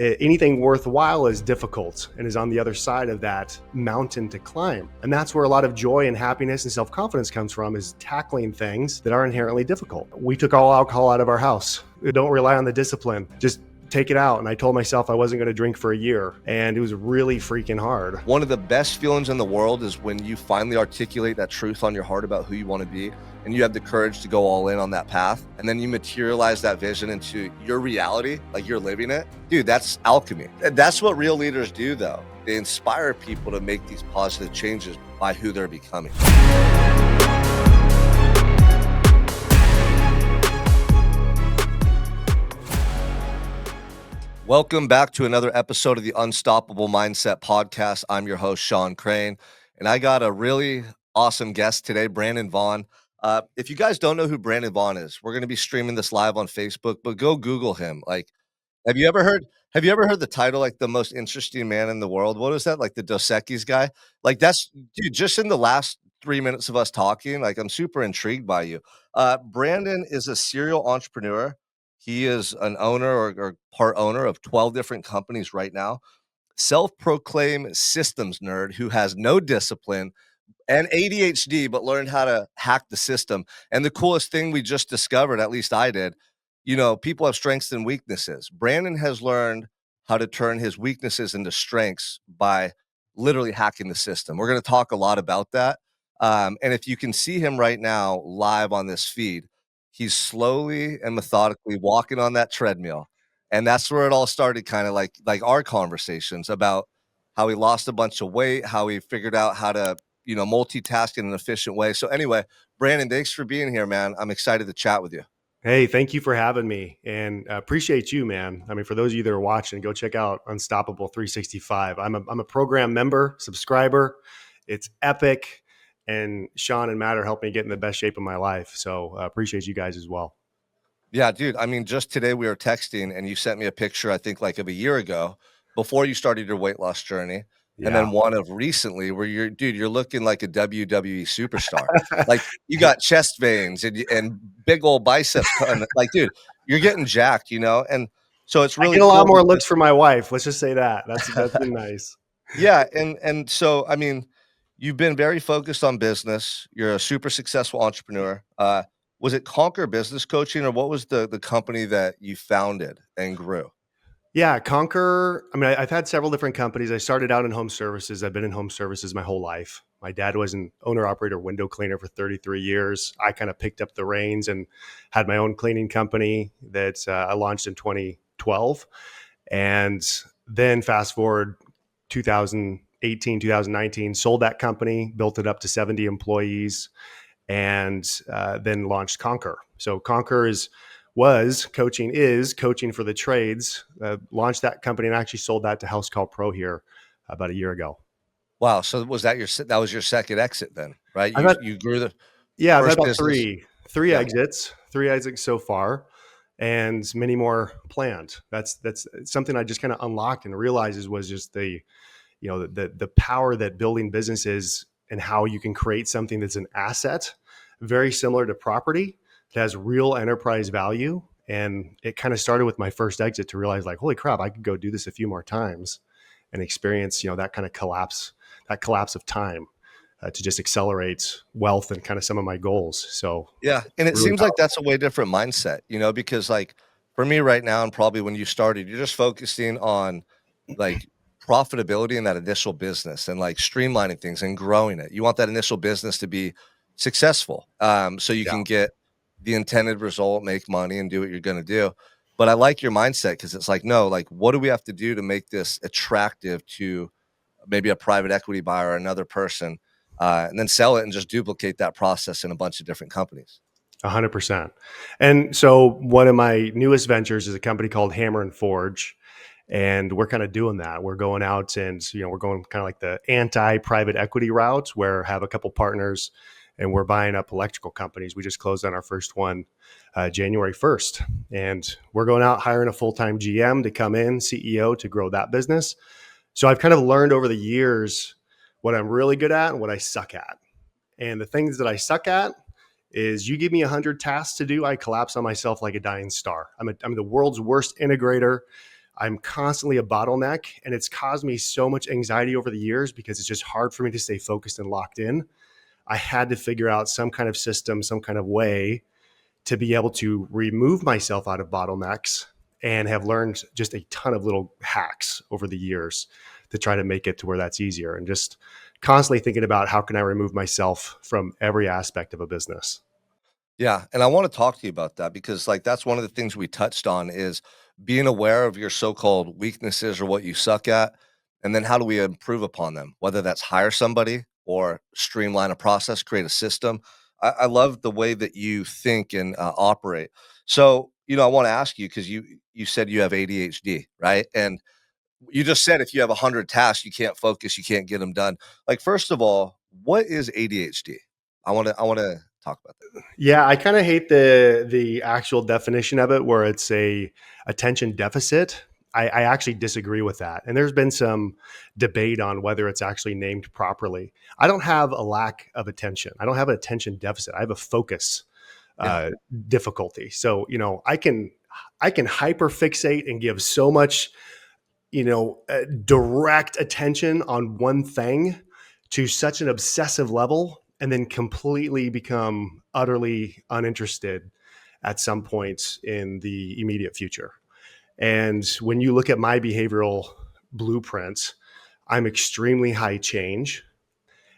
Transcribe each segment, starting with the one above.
Anything worthwhile is difficult and is on the other side of that mountain to climb. And that's where a lot of joy and happiness and self-confidence comes from, is tackling things that are inherently difficult. We took all alcohol out of our house. Don't rely on the discipline. Just take it out. And I told myself I wasn't going to drink for a year, and it was really freaking hard. One of the best feelings in the world is when you finally articulate that truth on your heart about who you want to be, and you have the courage to go all in on that path, and then you materialize that vision into your reality, like you're living it. Dude, that's alchemy. That's what real leaders do, though. They inspire people to make these positive changes by who they're becoming. Welcome back to another episode of the Unstoppable Mindset Podcast. I'm your host, Sean Crane, and I got a really awesome guest today, Brandon Vaughn. If you guys don't know who Brandon Vaughn is, we're going to be streaming this live on Facebook, but go Google him. Like, have you ever heard the title, like the most interesting man in the world? What is that? Like the Dos Equis guy? Like that's, dude, just in the last 3 minutes of us talking, like I'm super intrigued by you. Brandon is a serial entrepreneur. He is an owner or part owner of 12 different companies right now. Self-proclaimed systems nerd who has no discipline and ADHD, but learned how to hack the system. And the coolest thing we just discovered, at least I did, people have strengths and weaknesses. Brandon has learned how to turn his weaknesses into strengths by literally hacking the system. We're going to talk a lot about that. And if you can see him right now live on this feed, he's slowly and methodically walking on that treadmill. And that's where it all started, kind of like our conversations about how he lost a bunch of weight, how he figured out how to multitask in an efficient way. So anyway, Brandon, thanks for being here, man. I'm excited to chat with you. Hey, thank you for having me, and appreciate you, man. I mean, for those of you that are watching, go check out Unstoppable 365. I'm a program member, subscriber. It's epic, and Sean and Matt are helping me get in the best shape of my life. So appreciate you guys as well. Yeah, dude. I mean, just today we were texting and you sent me a picture, I think like of a year ago before you started your weight loss journey. And Yeah. then one of recently where you're looking like a WWE superstar. Like you got chest veins and big old biceps. Like, dude, you're getting jacked, And so it's I really get a lot cool more because looks from my wife. Let's just say that. That's been nice. yeah, and so I mean, you've been very focused on business. You're a super successful entrepreneur. Was it Conquer Business Coaching, or what was the company that you founded and grew? Yeah, Conquer. I mean, I've had several different companies. I started out in home services. I've been in home services my whole life. My dad was an owner operator window cleaner for 33 years. I kind of picked up the reins and had my own cleaning company that I launched in 2012. And then fast forward 2018, 2019, sold that company, built it up to 70 employees, and then launched Conquer. So Conquer is coaching for the trades. Launched that company and actually sold that to House Call Pro here about a year ago. Wow. So was that was your second exit then, right? I've You had you grew the I've had first about business. three Yeah. exits so far, and many more planned. That's something I just kind of unlocked and realizes was just the power that building business is, and how you can create something that's an asset, very similar to property, that has real enterprise value. And it kind of started with my first exit to realize, like, holy crap, I could go do this a few more times and experience, that kind of collapse of time, to just accelerate wealth and kind of some of my goals. So Yeah. And it really seems like powerful. that's a way different mindset, because like for me right now, and probably when you started, you're just focusing on like profitability in that initial business and like streamlining things and growing it. You want that initial business to be successful. So you Yeah. can get the intended result, make money, and do what you're going to do. But I like your mindset because it's like, no, like, what do we have to do to make this attractive to maybe a private equity buyer or another person, and then sell it and just duplicate that process in a bunch of different companies? 100%. And so one of my newest ventures is a company called Hammer and Forge. And we're kind of doing that. We're going out and, we're going kind of like the anti-private equity route, where I have a couple partners and we're buying up electrical companies. We just closed on our first one January 1st. And we're going out hiring a full-time GM to come in, CEO, to grow that business. So I've kind of learned over the years what I'm really good at and what I suck at. And the things that I suck at is, you give me 100 tasks to do, I collapse on myself like a dying star. I'm the world's worst integrator. I'm constantly a bottleneck, and it's caused me so much anxiety over the years because it's just hard for me to stay focused and locked in. I had to figure out some kind of system, some kind of way to be able to remove myself out of bottlenecks, and have learned just a ton of little hacks over the years to try to make it to where that's easier, and just constantly thinking about how can I remove myself from every aspect of a business. Yeah, and I wanna talk to you about that because, like, that's one of the things we touched on is being aware of your so-called weaknesses or what you suck at, and then how do we improve upon them? Whether that's hire somebody or streamline a process, create a system. I love the way that you think and, operate. So, I wanna ask you because you said you have ADHD, right? And you just said if you have 100 tasks, you can't focus, you can't get them done. Like, first of all, what is ADHD? I wanna talk about that. Yeah, I kind of hate the actual definition of it, where it's a attention deficit. I actually disagree with that, and there's been some debate on whether it's actually named properly. I don't have a lack of attention. I don't have an attention deficit. I have a focus Yeah. uh, difficulty. So I can hyper fixate and give so much direct attention on one thing to such an obsessive level, and then completely become utterly uninterested at some point in the immediate future. And when you look at my behavioral blueprints, I'm extremely high change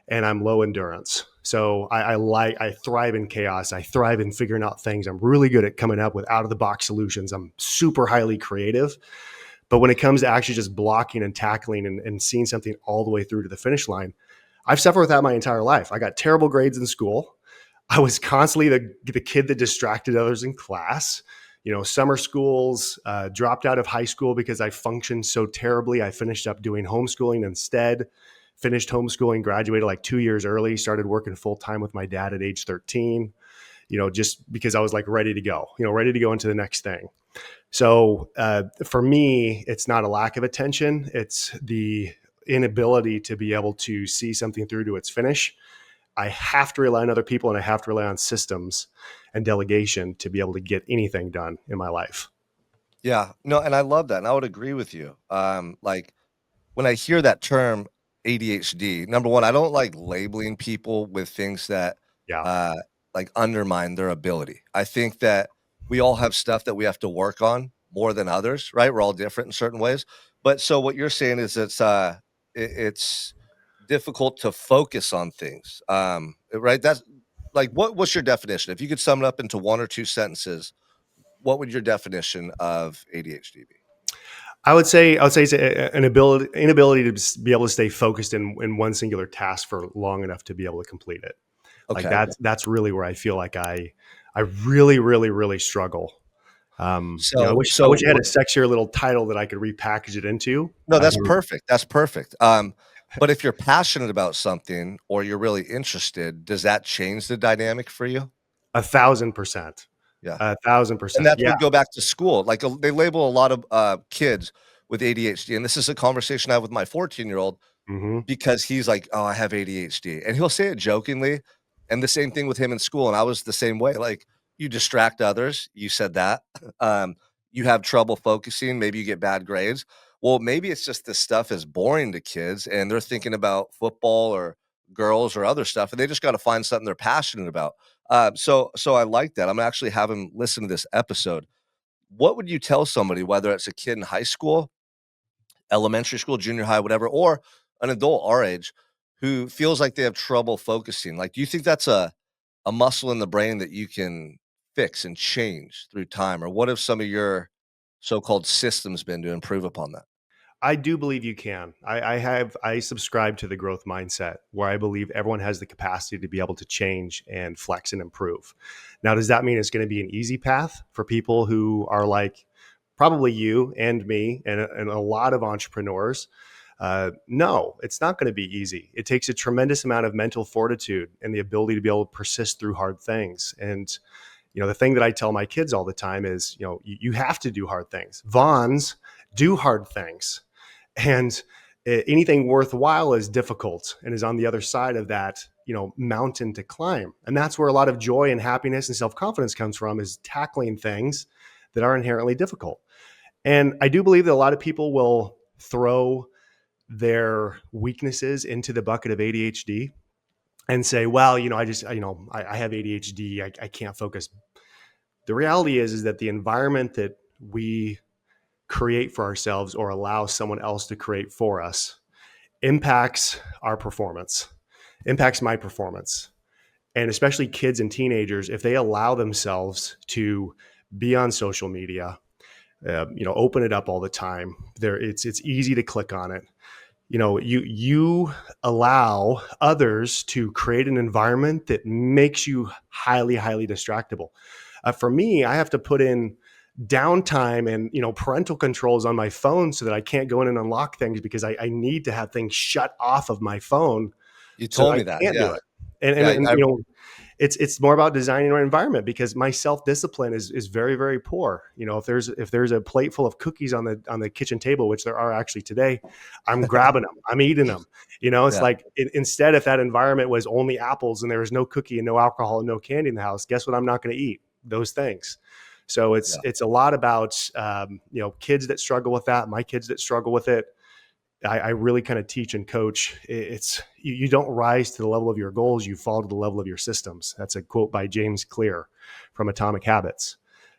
and I'm low endurance. So I thrive in chaos. I thrive in figuring out things. I'm really good at coming up with out of the box solutions. I'm super highly creative. But when it comes to actually just blocking and tackling and seeing something all the way through to the finish line, I've suffered with that my entire life. I got terrible grades in school. I was constantly the kid that distracted others in class. Summer schools, dropped out of high school because I functioned so terribly. I finished up doing homeschooling instead, finished homeschooling, graduated like 2 years early, started working full time with my dad at age 13, just because I was like ready to go, ready to go into the next thing. So for me, it's not a lack of attention. It's the inability to be able to see something through to its finish. I have to rely on other people, and I have to rely on systems and delegation to be able to get anything done in my life. Yeah. No, and I love that, and I would agree with you. Like, when I hear that term ADHD, number 1, I don't like labeling people with things that, Yeah. uh, like, undermine their ability. I think that we all have stuff that we have to work on more than others, right? We're all different in certain ways. But so what you're saying is it's difficult to focus on things, right? That's like, what's your definition? If you could sum it up into 1 or 2 sentences, what would your definition of ADHD be? I would say it's an inability to be able to stay focused in one singular task for long enough to be able to complete it. Like Okay. that's really where I feel like I really, really, really struggle. I So wish I so wish I had a sexier little title that I could repackage it into. No, that's perfect, that's perfect. But if you're passionate about something or you're really interested, does that change the dynamic for you? 1,000%, Yeah, a thousand and percent. that's Yeah. what go back to school, like, they label a lot of, kids with ADHD, and this is a conversation I have with my 14-year-old Hmm. because he's like, "Oh, I have ADHD," and he'll say it jokingly, and the same thing with him in school, and I was the same way, like, you distract others, you said that, you have trouble focusing, maybe you get bad grades. Well, maybe it's just this stuff is boring to kids, and they're thinking about football or girls or other stuff, and they just gotta find something they're passionate about. So I like that. I'm actually having listen to this episode. What would you tell somebody, whether it's a kid in high school, elementary school, junior high, whatever, or an adult our age who feels like they have trouble focusing? Like, do you think that's a muscle in the brain that you can fix and change through time? Or what have some of your so-called systems been to improve upon that? I do believe you can. I subscribe to the growth mindset, where I believe everyone has the capacity to be able to change and flex and improve. Now, does that mean it's going to be an easy path for people who are like probably you and me and a lot of entrepreneurs? No, it's not going to be easy. It takes a tremendous amount of mental fortitude and the ability to be able to persist through hard things. And the thing that I tell my kids all the time is, you have to do hard things. Vaughns do hard things, and anything worthwhile is difficult and is on the other side of that mountain to climb. And that's where a lot of joy and happiness and self-confidence comes from, is tackling things that are inherently difficult. And I do believe that a lot of people will throw their weaknesses into the bucket of ADHD and say, well, I have ADHD. I can't focus. The reality is that the environment that we create for ourselves or allow someone else to create for us impacts our performance, impacts my performance. And especially kids and teenagers, if they allow themselves to be on social media, open it up all the time, it's easy to click on it. You allow others to create an environment that makes you highly distractible. For me, I have to put in downtime and parental controls on my phone so that I can't go in and unlock things, because I need to have things shut off of my phone You so told I me that. can't do Yeah. it. And, and, Yeah. and it's more about designing our environment, because my self-discipline is very poor. If there's a plate full of cookies on the kitchen table, which there are actually today, I'm grabbing them, I'm eating them. It's Yeah. like, instead, if that environment was only apples and there was no cookie and no alcohol and no candy in the house, guess what? I'm not going to eat those things. So it's Yeah. it's a lot about kids that struggle with that, my kids that struggle with it. I really kind of teach and coach. It's you don't rise to the level of your goals, you fall to the level of your systems. That's a quote by James Clear from Atomic Habits.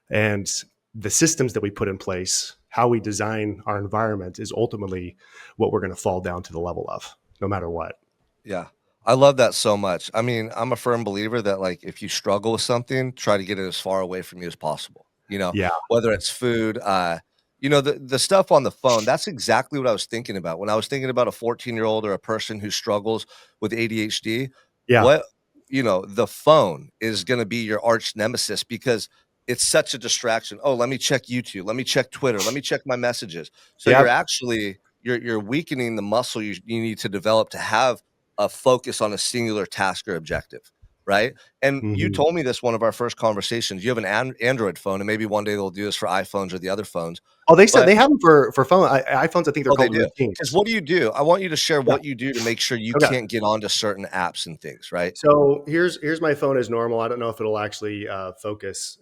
And the systems that we put in place, how we design our environment, is ultimately what we're going to fall down to the level of, no matter what. Yeah. I love that so much. I mean, I'm a firm believer that, like, if you struggle with something, try to get it as far away from you as possible. Yeah. Whether it's food, the stuff on the phone, that's exactly what I was thinking about. When I was thinking about a 14-year-old or a person who struggles with ADHD, Yeah. what the phone is gonna be your arch nemesis because it's such a distraction. "Oh, let me check YouTube, let me check Twitter, let me check my messages." So you're Yep. actually you're weakening the muscle you need to develop to have a focus on a singular task or objective, right? And you hmm told me this one of our first conversations. You have an Android phone, and maybe one day they'll do this for iPhones or the other phones. Oh, they said But they have them for phone iPhones. I think they're oh, they called do. Because routines. what do you do? I want you to share Yeah. what you do to make sure you Okay. can't get onto certain apps and things, right? So here's my phone as normal. I don't know if it'll actually focus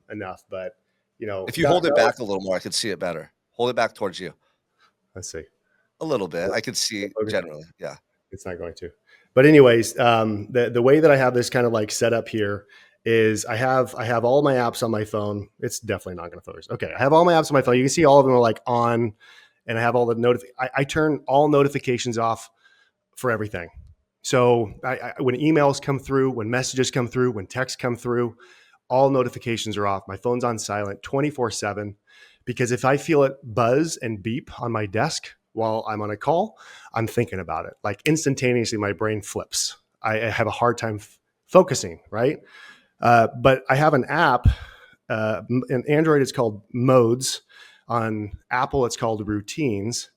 enough, but If you hold it back a little more, I could see it better. Hold it back towards you let's see. a little bit. Will I could it see focus? generally. Yeah. It's not going to. But anyways, the way that I have this kind of like set up here is I have all my apps on my phone. It's definitely not going to focus. Okay, I have all my apps on my phone. You can see all of them are like on, and I have all the I turn all notifications off for everything. So when emails come through, when messages come through, when texts come through, all notifications are off. My phone's on silent 24/7, because if I feel it buzz and beep on my desk while I'm on a call, I'm thinking about it. Like instantaneously, my brain flips. I have a hard time focusing, right? But I have an app. In Android, it's called Modes. On Apple, it's called Routines.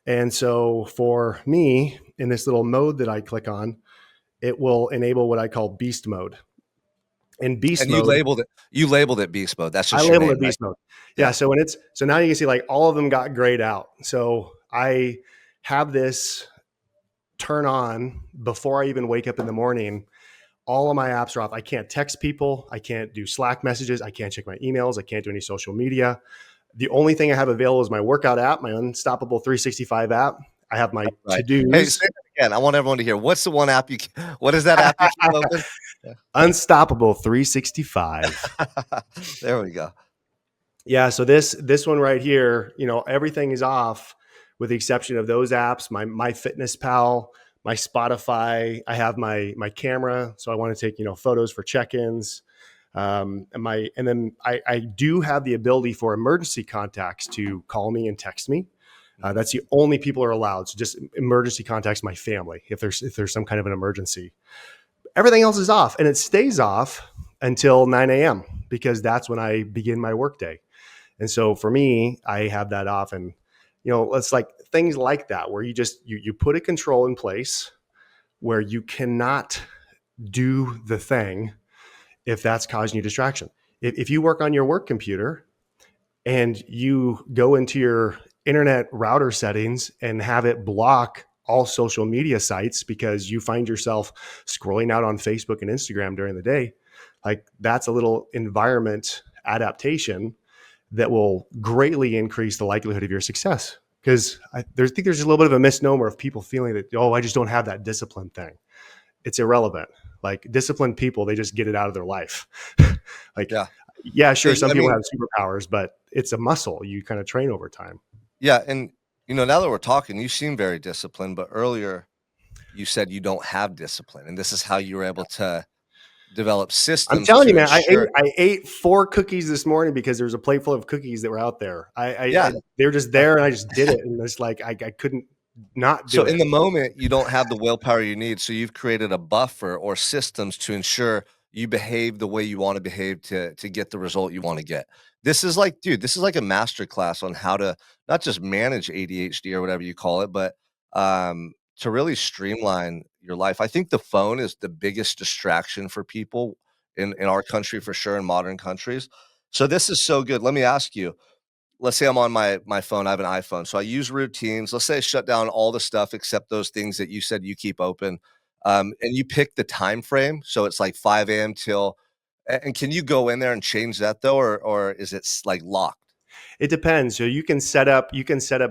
And so for me, in this little mode that I click on, it will enable what I call beast mode. In beast And you mode, labeled it you labeled it beast mode. That's I just your labeled name, it right? beast mode. Yeah. Yeah. So now you can see like all of them got grayed out. So I have this turn on before I even wake up in the morning. All of my apps are off. I can't text people. I can't do Slack messages. I can't check my emails. I can't do any social media. The only thing I have available is my workout app, my Unstoppable 365 app. I have my to Right. Hey, dos. say that again. I want everyone to hear. What's the one app what is that app you keep open? Unstoppable 365. There we go. Yeah, so this one right here, everything is off with the exception of those apps, my Fitness Pal, my Spotify. I have my camera, so I want to take photos for check-ins. And then I do have the ability for emergency contacts to call me and text me. Mhm. That's the only people are allowed. So just emergency contacts my family if there's some kind of an emergency. Everything else is off, and it stays off until 9 a.m. because that's when I begin my workday. And so for me, I have that off, and it's like things like that where you put a control in place where you cannot do the thing if that's causing you distraction. If you work on your work computer and you go into your internet router settings and have it block all social media sites because you find yourself scrolling out on Facebook and Instagram during the day, like that's a little environment adaptation that will greatly increase the likelihood of your success. Because think there's a little bit of a misnomer of people feeling that, oh, I just don't have that discipline thing. It's irrelevant. Like disciplined people, they just get it out of their life. Like, Yeah. yeah, sure, some I people mean, have superpowers, but it's a muscle you kind of train over time. yeah, and now that we're talking, you seem very disciplined, but earlier you said you don't have discipline, and this is how you were able to develop I'm systems telling you, to man, ensure. I ate 4 cookies this morning because there was a plate full of cookies that were out there. Yeah. They were just uh, there, and I just did it, and it's like I couldn't not So do in it. the moment, you don't have the willpower you need, so you've created a buffer or systems to ensure you behave the way you wanna behave to get the result you wanna get. This is like dude, this is like a master class on how to not just manage ADHD or whatever you call it, but, to really streamline your life. I think the phone is the biggest distraction for people in our country for sure, in modern countries. So this is so good. Let me ask you, let's say I'm on my phone, I have an iPhone, so I use routines. Let's say I shut down all the stuff except those things that you said you keep open, and you pick the time frame, so it's like 5 AM till and can you go in there and change that though, or is it like locked? It depends. So you can set up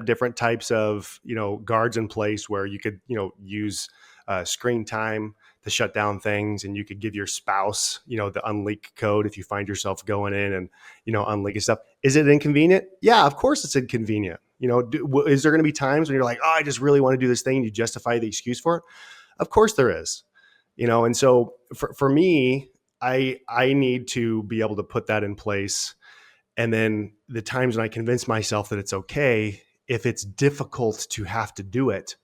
different types of guards in place where you could use screen time to shut down things, and you could give your spouse the unleak code if you find yourself going in and unleaking stuff. Is it inconvenient? Yeah, of course it's inconvenient. Is there going to be times when you're like, oh, I just really want to do this thing, and you justify the excuse for it? Of course there is. And so for me, I need to be able to put that in place, and then the times when I convince myself that it's okay, if it's difficult to have to do it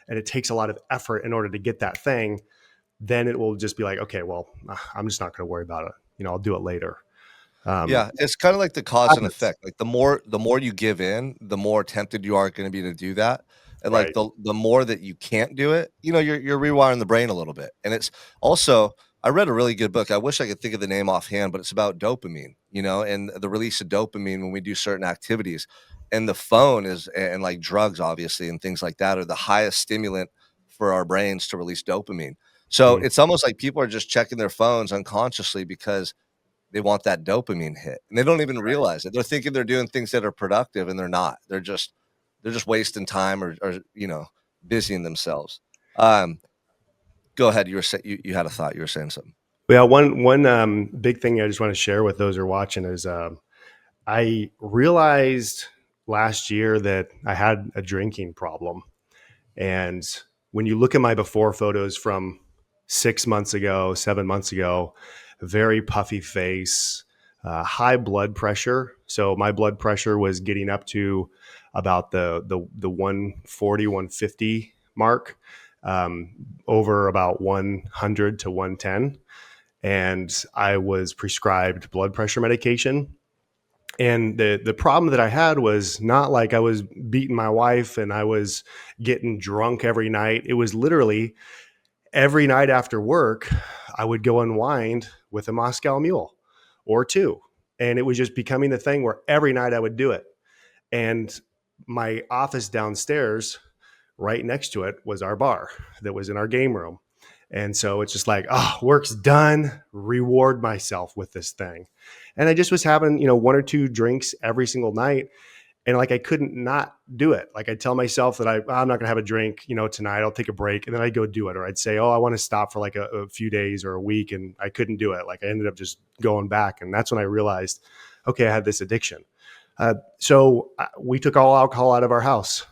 and it takes a lot of effort in order to get that thing, then it will just be like, okay, well, I'm just not going to worry about it. I'll do it later. Um, Yeah, it's kinda like the cause and Habits. effect, like, the more you give in, the more tempted you are gonna be to do that, and, like, Right. the more that you can't do it, you're rewiring the brain a little bit, and it's also I read a really good book, I wish I could think of the name offhand, but it's about dopamine, and the release of dopamine when we do certain activities, and the phone is and, like, drugs, obviously, and things like that are the highest stimulant for our brains to release dopamine. So, Mm, it's almost like people are just checking their phones unconsciously because they want that dopamine hit, and they don't even right. realize it. They're thinking they're doing things that are productive, and they're not. They're just wasting time or busying themselves. Um, Go ahead. You had a thought. You were saying something. Well, one big thing I just want to share with those who are watching is I realized last year that I had a drinking problem. And when you look at my before photos from 6 months ago, 7 months ago, very puffy face, high blood pressure. So my blood pressure was getting up to about the 140, 150 mark, um, over about 100 to 110. And I was prescribed blood pressure medication, and the problem that I had was not like I was beating my wife and I was getting drunk every night. It was literally every night after work, I would go unwind with a Moscow Mule or two. And it was just becoming the thing where every night I would do it. And my office downstairs, right next to it, was our bar that was in our game room. And so it's just like, oh, work's done. Reward myself with this thing. And I just was having, one or two drinks every single night. And like I couldn't not do it. Like I'd tell myself that I'm not gonna have a drink, tonight. I'll take a break, and then I'd go do it. Or I'd say, oh, I want to stop for like a few days or a week, and I couldn't do it. Like I ended up just going back, and that's when I realized, okay, I had this addiction. So we took all alcohol out of our house.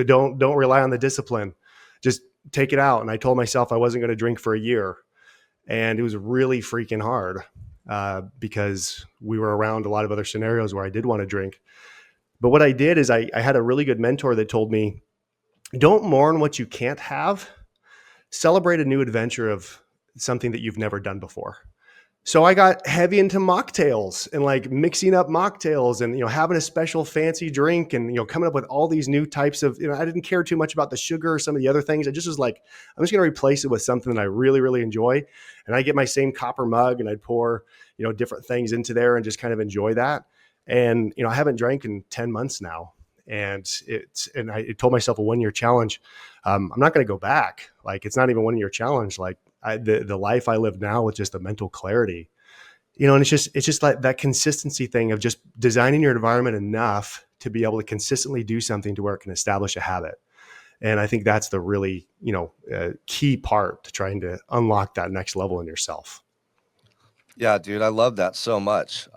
Don't rely on the discipline. Just take it out. And I told myself I wasn't going to drink for a year, and it was really freaking hard because we were around a lot of other scenarios where I did want to drink. But what I did is I had a really good mentor that told me, don't mourn what you can't have. Celebrate a new adventure of something that you've never done before. So I got heavy into mocktails and like mixing up mocktails and having a special fancy drink and coming up with all these new types of I didn't care too much about the sugar or some of the other things. I just was like, I'm just going to replace it with something that I really really enjoy. And I get my same copper mug and I'd pour different things into there and just kind of enjoy that. And I haven't drank in 10 months now. And I told myself a 1 year challenge. I'm not going to go back. Like it's not even 1 year challenge. Like the life I live now with just the mental clarity And it's just like that consistency thing of just designing your environment enough to be able to consistently do something to where it can establish a habit. And I think that's the really, key part to trying to unlock that next level in yourself. Yeah, dude, I love that so much.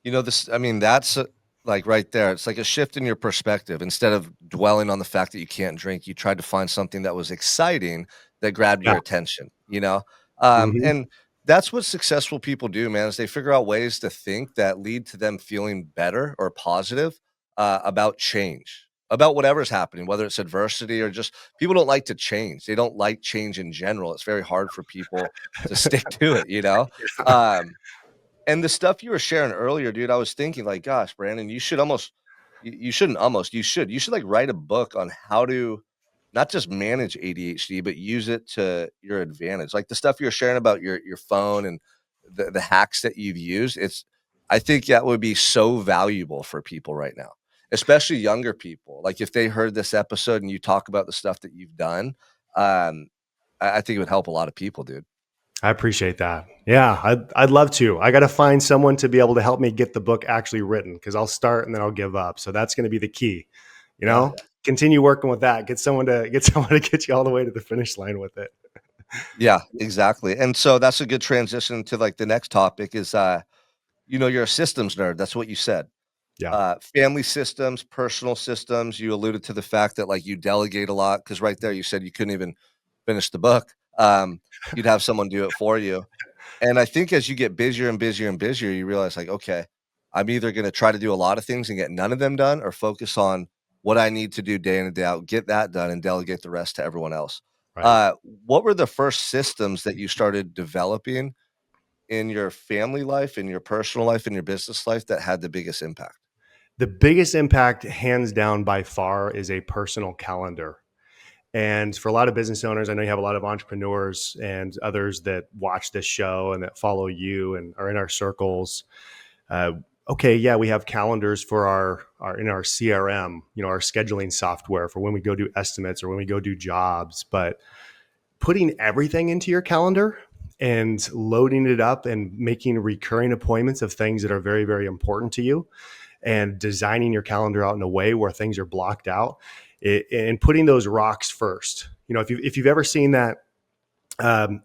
This, I mean, that's like right there. It's like a shift in your perspective. Instead of dwelling on the fact that you can't drink, you tried to find something that was exciting that grabbed Yeah. your attention. Hmm. And that's what successful people do, man, is they figure out ways to think that lead to them feeling better or positive about change, about whatever's happening, whether it's adversity or just people don't like to change. They don't like change in general. It's very hard for people to stick to it. Um, and the stuff you were sharing earlier, dude, I was thinking like, gosh, Brandon, you should almost you shouldn't almost, you should like write a book on how to not just manage ADHD, but use it to your advantage. Like the stuff you're sharing about your phone and the hacks that you've used. I think that would be so valuable for people right now, especially younger people. Like if they heard this episode and you talk about the stuff that you've done, um, I think it would help a lot of people, dude. I appreciate that. Yeah, I'd love to. I got to find someone to be able to help me get the book actually written because I'll start and then I'll give up. So that's going to be the key. You Yeah. know, continue working with that. Get someone to get you all the way to the finish line with it. Yeah, exactly. And so that's a good transition to like the next topic is you're a systems nerd. That's what you said. Yeah. Family systems, personal systems. You alluded to the fact that like you delegate a lot because right there you said you couldn't even finish the book. You'd have someone do it for you. And I think as you get busier and busier and busier, you realize like, okay, I'm either going to try to do a lot of things and get none of them done or focus on what I need to do day in and day out, get that done and delegate the rest to everyone else. Right. What were the first systems that you started developing in your family life, in your personal life, in your business life that had the biggest impact? The biggest impact, hands down by far, is a personal calendar. And for a lot of business owners, I know you have a lot of entrepreneurs and others that watch this show and that follow you and are in our circles. Uh, okay, yeah, we have calendars for our in our CRM, our scheduling software for when we go do estimates or when we go do jobs. But putting everything into your calendar and loading it up and making recurring appointments of things that are very, very important to you and designing your calendar out in a way where things are blocked out and putting those rocks first. If you've ever seen that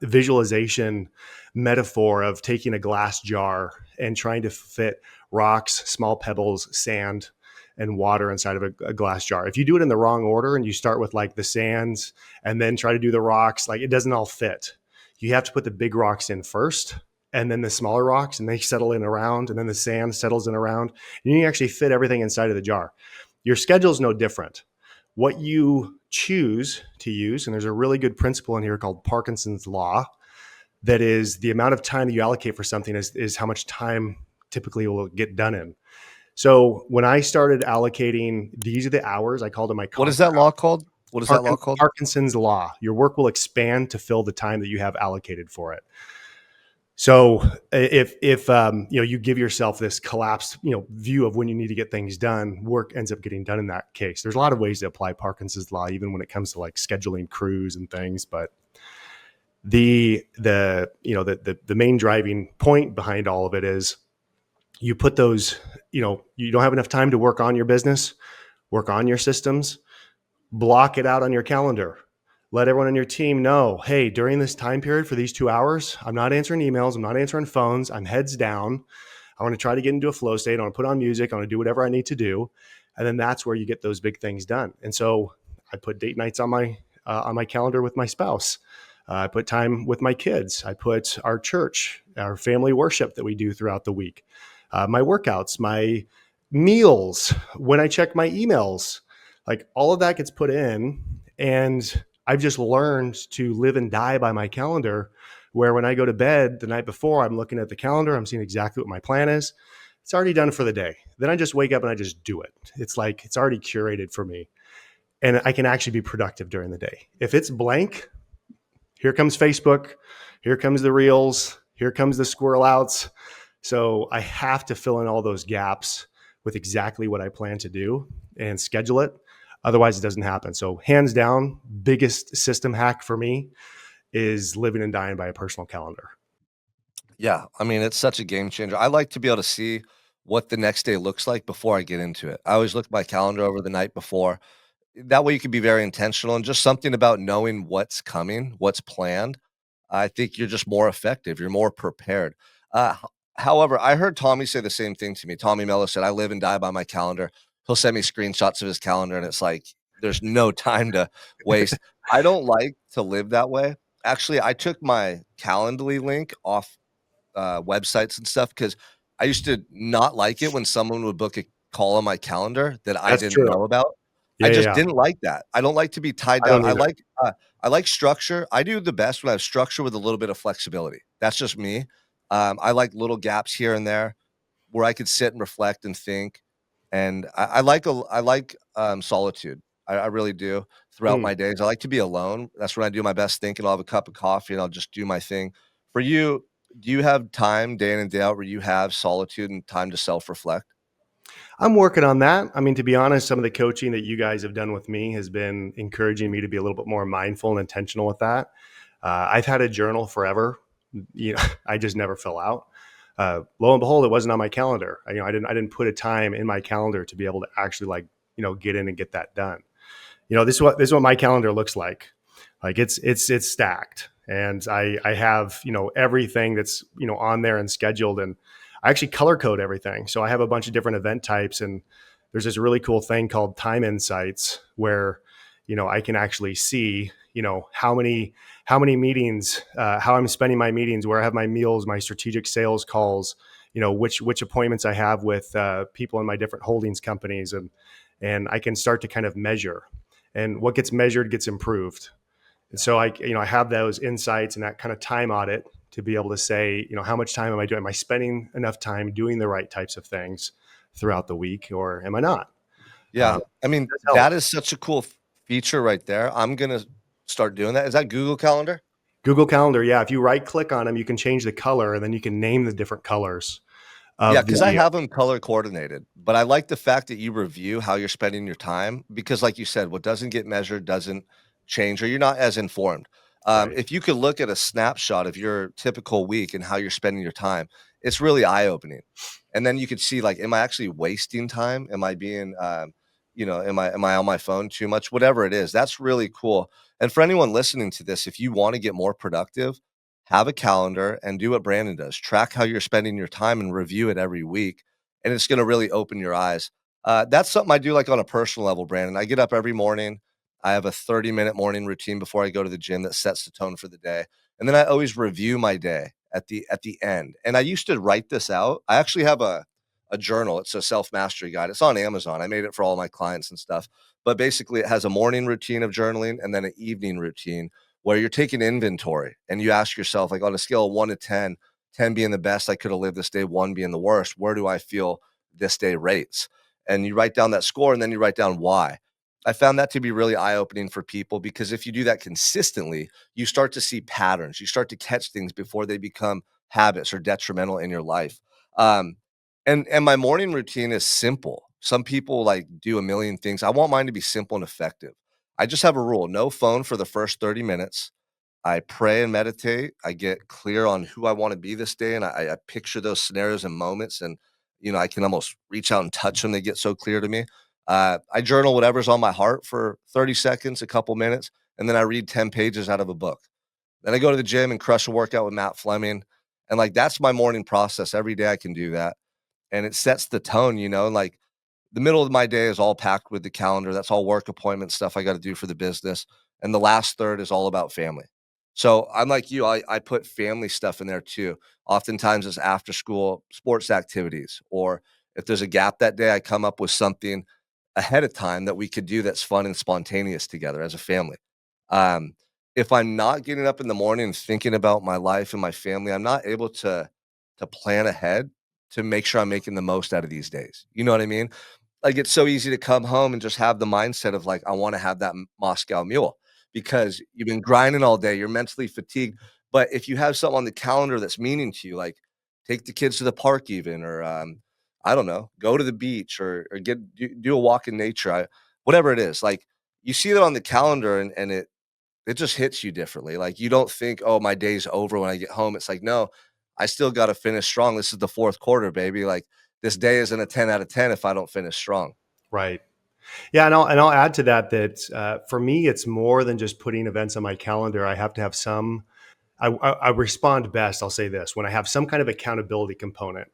visualization metaphor of taking a glass jar and trying to fit rocks, small pebbles, sand, and water inside of a glass jar. If you do it in the wrong order and you start with like the sands and then try to do the rocks, like it doesn't all fit. You have to put the big rocks in first and then the smaller rocks and they settle in around and then the sand settles in around and you actually fit everything inside of the jar. Your schedule is no different. What you choose to use, and there's a really good principle in here called Parkinson's law, that is the amount of time that you allocate for something is how much time typically will get done in. So when I started allocating, these are the hours, I called them my What is conquer that law called? What is that law called? Parkinson's law. Your work will expand to fill the time that you have allocated for it. So if you give yourself this collapsed view of when you need to get things done, work ends up getting done in that case. There's a lot of ways to apply Parkinson's law, even when it comes to like scheduling crews and things. But the main driving point behind all of it is you put those. You don't have enough time to work on your business, work on your systems, block it out on your calendar. Let everyone on your team know, hey, during this time period for these 2 hours, I'm not answering emails, I'm not answering phones, I'm heads down. I want to try to get into a flow state. I want to put on music. I want to do whatever I need to do, and then that's where you get those big things done. And so I put date nights on my calendar with my spouse. I put time with my kids. I put our church, our family worship that we do throughout the week, my workouts, my meals, when I check my emails, like all of that gets put in. And I've just learned to live and die by my calendar, where when I go to bed the night before, I'm looking at the calendar, I'm seeing exactly what my plan is. It's already done for the day. Then I just wake up and I just do it. It's like it's already curated for me. And I can actually be productive during the day. If it's blank, here comes Facebook, here comes the reels, here comes the squirrel outs. So I have to fill in all those gaps with exactly what I plan to do and schedule it. Otherwise, it doesn't happen. So, hands down, biggest system hack for me is living and dying by a personal calendar. Yeah, I mean, it's such a game changer. I like to be able to see what the next day looks like before I get into it. I always look at my calendar over the night before. That way you can be very intentional and just something about knowing what's coming, what's planned. I think you're just more effective. You're more prepared. However, I heard Tommy say the same thing to me. Tommy Mello said, I live and die by my calendar. He'll send me screenshots of his calendar and it's like, there's no time to waste. I don't like to live that way. Actually, I took my Calendly link off websites and stuff because I used to not like it when someone would book a call on my calendar that I That's didn't true. know about. I Yeah, yeah, just yeah. didn't like that. I don't like to be tied I down. don't either. I like structure. I do the best when I have structure with a little bit of flexibility. That's just me. I like little gaps here and there where I could sit and reflect and think. And I like solitude. I really do throughout Hmm. my days. I like to be alone. That's when I do my best thinking. I'll have a cup of coffee and I'll just do my thing. For you, do you have time day in and day out where you have solitude and time to self-reflect? I'm working on that. I mean, to be honest, some of the coaching that you guys have done with me has been encouraging me to be a little bit more mindful and intentional with that. I've had a journal forever. You know, I just never fill out. Lo and behold, it wasn't on my calendar. I didn't put a time in my calendar to be able to actually like, get in and get that done. This is what my calendar looks like. Like it's stacked, and I have everything that's on there and scheduled, and I actually color code everything. So I have a bunch of different event types, and there's this really cool thing called time insights where I can actually see how many meetings, how I'm spending my meetings, where I have my meals, my strategic sales calls, which appointments I have with people in my different holdings companies, and I can start to kind of measure, and what gets measured gets improved. And Yeah. so I have those insights and that kind of time audit to be able to say, how much time am I doing? Am I spending enough time doing the right types of things throughout the week, or am I not? Yeah. I It mean, does help. that is such a cool feature right there. I'm gonna start doing that. Is that Google Calendar? Google Calendar, yeah. If you right click on them, you can change the color, and then you can name the different colors Yeah, of because I the. have them color coordinated, but I like the fact that you review how you're spending your time because, like you said, what doesn't get measured doesn't change, or you're not as informed. Right. If you could look at a snapshot of your typical week and how you're spending your time, it's really eye opening. And then you could see, like, am I actually wasting time? Am I being, am I on my phone too much? Whatever it is, that's really cool. And for anyone listening to this, if you want to get more productive, have a calendar and do what Brandon does. Track how you're spending your time and review it every week, and it's going to really open your eyes. That's something I do like on a personal level, Brandon. I get up every morning. I have a 30-minute morning routine before I go to the gym that sets the tone for the day. And then I always review my day at the end. And I used to write this out. I actually have a journal. It's a self-mastery guide. It's on Amazon. I made it for all my clients and stuff. But basically it has a morning routine of journaling and then an evening routine where you're taking inventory and you ask yourself, like on a scale of 1 to 10, 10 being the best I could have lived this day, one being the worst, where do I feel this day rates? And you write down that score and then you write down why. I found that to be really eye opening for people because if you do that consistently, you start to see patterns. You start to catch things before they become habits or detrimental in your life. Um, and my morning routine is simple. Some people like do a million things. I want mine to be simple and effective. I just have a rule, no phone for the first 30 minutes. I pray and meditate. I get clear on who I want to be this day, and I picture those scenarios and moments, and I can almost reach out and touch them. They get so clear to me. I journal whatever's on my heart for 30 seconds, a couple minutes, and then I read 10 pages out of a book. Then I go to the gym and crush a workout with Matt Fleming, and like that's my morning process. Every day I can do that, and it sets the tone. Like the middle of my day is all packed with the calendar. That's all work appointment stuff I got to do for the business. And the last third is all about family. So I'm like you, I put family stuff in there too. Oftentimes it's after school sports activities, or if there's a gap that day, I come up with something ahead of time that we could do that's fun and spontaneous together as a family. Um, if I'm not getting up in the morning and thinking about my life and my family, I'm not able to plan ahead to make sure I'm making the most out of these days. You know what I mean? Like, it's so easy to come home and just have the mindset of, like, I wanna have that Moscow Mule because you've been grinding all day, you're mentally fatigued, but if you have something on the calendar that's meaning to you, like, take the kids to the park even, or, I don't know, go to the beach or do a walk in nature, whatever it is, like, you see that on the calendar and it just hits you differently, like, you don't think, "Oh, my day's over when I get home." It's like, "No, I still got to finish strong. This is the fourth quarter, baby. Like this day isn't a 10 out of 10 if I don't finish strong. Right. Yeah, and I'll add to that for me, it's more than just putting events on my calendar. I have to have some. I respond best. I'll say this when I have some kind of accountability component.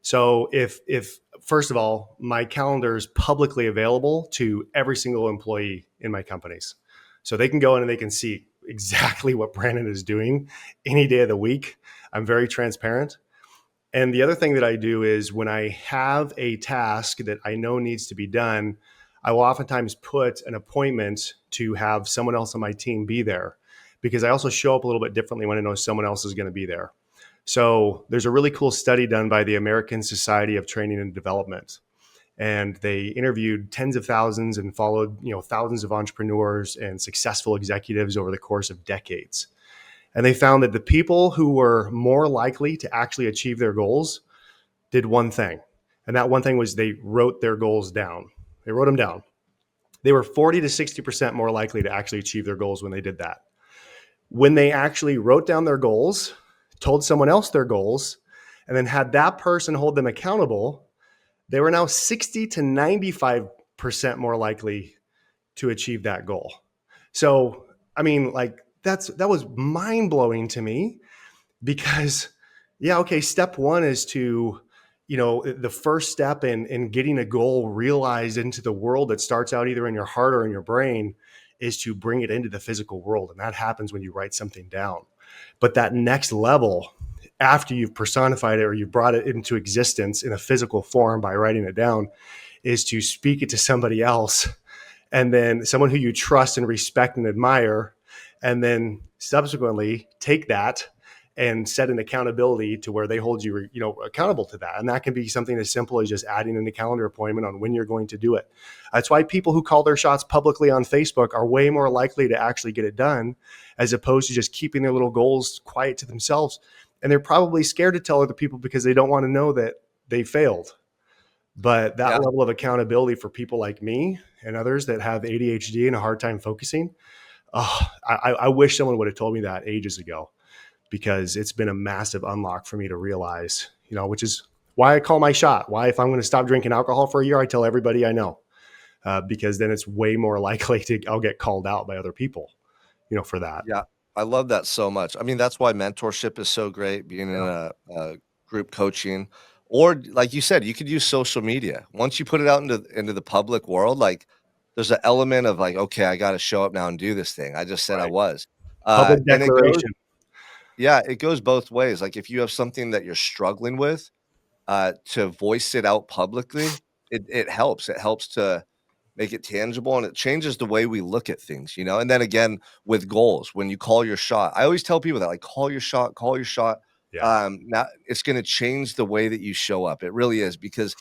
So if first of all, my calendar is publicly available to every single employee in my companies, so they can go in and they can see exactly what Brandon is doing any day of the week. I'm very transparent. And the other thing that I do is when I have a task that I know needs to be done, I will oftentimes put an appointment to have someone else on my team be there because I also show up a little bit differently when I know someone else is going to be there. So there's a really cool study done by the American Society of Training and Development. And they interviewed tens of thousands and followed, thousands of entrepreneurs and successful executives over the course of decades. And they found that the people who were more likely to actually achieve their goals did one thing. And that one thing was they wrote their goals down. They wrote them down. They were 40 to 60% more likely to actually achieve their goals when they did that. When they actually wrote down their goals, told someone else their goals, and then had that person hold them accountable, they were now 60 to 95% more likely to achieve that goal. So, I mean, like that was mind blowing to me because yeah, okay, step one is to, the first step in getting a goal realized into the world that starts out either in your heart or in your brain is to bring it into the physical world. And that happens when you write something down. But that next level, after you've personified it or you've brought it into existence in a physical form by writing it down, is to speak it to somebody else, and then someone who you trust and respect and admire, and then subsequently take that and set an accountability to where they hold you, accountable to that. And that can be something as simple as just adding in a calendar appointment on when you're going to do it. That's why people who call their shots publicly on Facebook are way more likely to actually get it done, as opposed to just keeping their little goals quiet to themselves. And they're probably scared to tell other people because they don't want to know that they failed. But Yeah. that level of accountability for people like me and others that have ADHD and a hard time focusing, I wish someone would have told me that ages ago, because it's been a massive unlock for me to realize, which is why I call my shot. Why, if I'm going to stop drinking alcohol for a year, I tell everybody I know, because then it's way more likely I'll get called out by other people, for that. Yeah, I love that so much. I mean, that's why mentorship is so great, being in Yeah. a group coaching, or like you said, you could use social media. Once you put it out into the public world, like there's an element of like, okay, I got to show up now and do this thing. I just said I Right. was, Public and it goes, declaration. yeah, it goes both ways. Like if you have something that you're struggling with, to voice it out publicly, it helps. It helps to make it tangible, and it changes the way we look at things, you know? And then again, with goals, when you call your shot, I always tell people that, like, call your shot, call your shot. Yeah. Now it's gonna change the way that you show up. It really is, because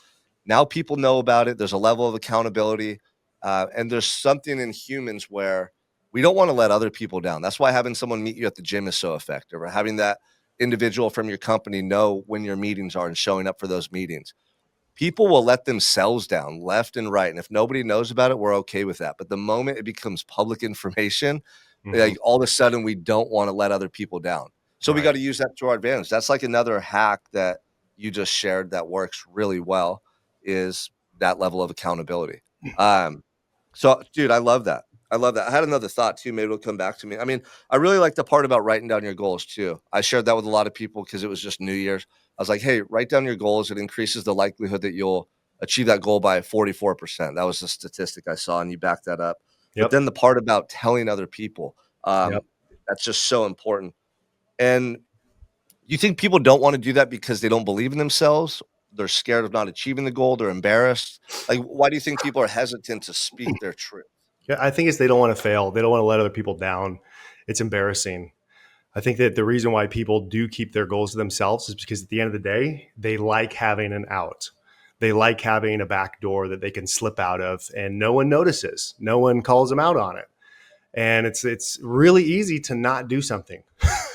now people know about it. There's a level of accountability, and there's something in humans where we don't wanna let other people down. That's why having someone meet you at the gym is so effective, or having that individual from your company know when your meetings are and showing up for those meetings. People will let themselves down left and right, and if nobody knows about it, we're okay with that, but the moment it becomes public information, Hmm. like, all of a sudden, we don't wanna let other people down. So we Right. gotta use that to our advantage. That's like another hack that you just shared that works really well, is that level of accountability. Um, so, dude, I love that. I love that. I had another thought too, maybe it'll come back to me. I mean, I really like the part about writing down your goals too. I shared that with a lot of people because it was just New Year's. I was like, "Hey, write down your goals. It increases the likelihood that you'll achieve that goal by 44%." That was the statistic I saw, and you backed that up. But Yep. then the part about telling other people, Yep. that's just so important. And you think people don't wanna do that because they don't believe in themselves? They're scared of not achieving the goal, they're embarrassed? Like, why do you think people are hesitant to speak their truth? Yeah, I think it's they don't want to fail. They don't want to let other people down. It's embarrassing. I think that the reason why people do keep their goals to themselves is because at the end of the day, they like having an out. They like having a back door that they can slip out of and no one notices. No one calls them out on it. And it's really easy to not do something.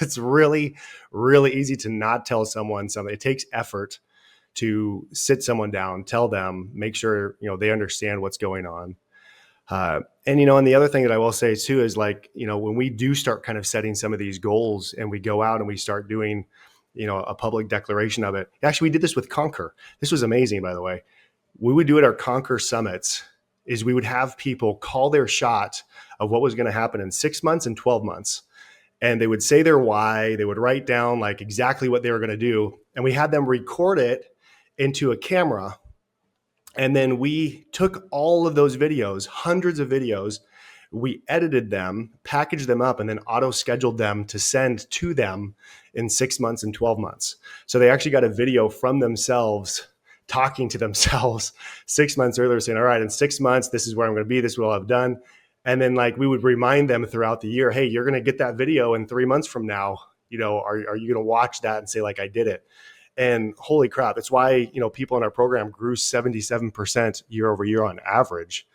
It's really, really easy to not tell someone something. It takes effort to sit someone down, tell them, make sure, they understand what's going on. And the other thing that I will say too is, like, when we do start kind of setting some of these goals and we go out and we start doing, a public declaration of it. Actually, we did this with Conquer. This was amazing, by the way. We would do at our Conquer summits is we would have people call their shot of what was going to happen in 6 months and 12 months. And they would say their why. They would write down like exactly what they were going to do. And we had them record it into a camera. And then we took all of those videos, hundreds of videos, we edited them, packaged them up, and then auto scheduled them to send to them in 6 months and 12 months. So they actually got a video from themselves talking to themselves 6 months earlier saying, all right, in 6 months, this is where I'm going to be. This is what I've done. And then like we would remind them throughout the year, hey, you're going to get that video in 3 months from now. Are you going to watch that and say like, I did it? And holy crap, it's why, people in our program grew 77% year over year on average.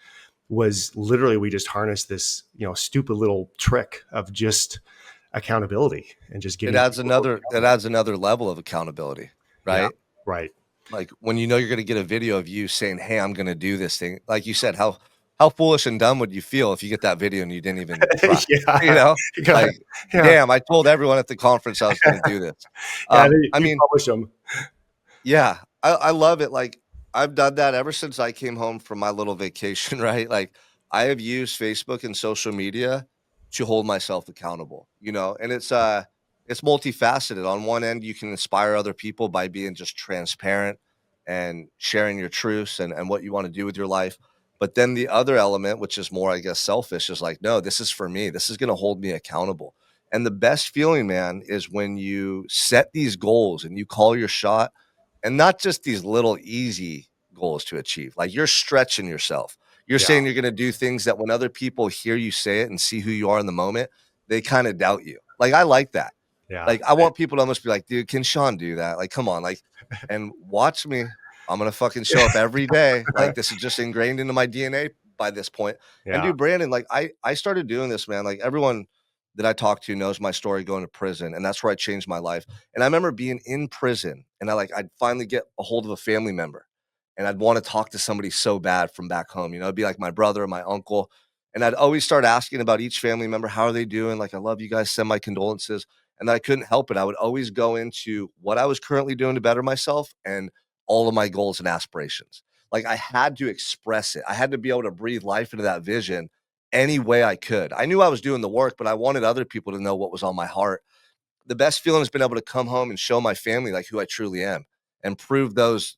Was literally, we just harnessed this, stupid little trick of just accountability and just It getting adds people another it adds another level of accountability, yeah, right? right. Like when you know you're gonna get a video of you saying, "Hey, I'm gonna do this thing." Like you said, how foolish and dumb would you feel if you get that video and you didn't even try? You Yeah. know? God, Like, yeah. damn, I told everyone at the conference I was gonna do this. Yeah. I You mean, publish them. yeah, I love it, like, I've done that ever since I came home from my little vacation, right? Like, I have used Facebook and social media to hold myself accountable, and it's multifaceted. On one end, you can inspire other people by being just transparent and sharing your truths and what you wanna do with your life, but then the other element, which is more, I guess, selfish, is like, "No, this is for me. This is gonna hold me accountable." And the best feeling, man, is when you set these goals and you call your shot and not just these little easy goals to achieve. Like you're stretching yourself. You're Yeah. saying you're going to do things that when other people hear you say it and see who you are in the moment, they kind of doubt you. Like I like that. Yeah. Like I want people to almost be like, dude, can Sean do that? Like, come on, like, and watch me. I'm gonna fucking show up every day. Like this is just ingrained into my DNA by this point. And Yeah. dude, Brandon, like I started doing this, man. Like everyone that I talk to knows my story going to prison, and that's where I changed my life. And I remember being in prison, and I'd finally get a hold of a family member, and I'd want to talk to somebody so bad from back home. It'd be like my brother or my uncle, and I'd always start asking about each family member. How are they doing? Like, I love you guys. Send my condolences. And I couldn't help it. I would always go into what I was currently doing to better myself and all of my goals and aspirations. Like I had to express it. I had to be able to breathe life into that vision any way I could. I knew I was doing the work, but I wanted other people to know what was on my heart. The best feeling has been able to come home and show my family like who I truly am and prove those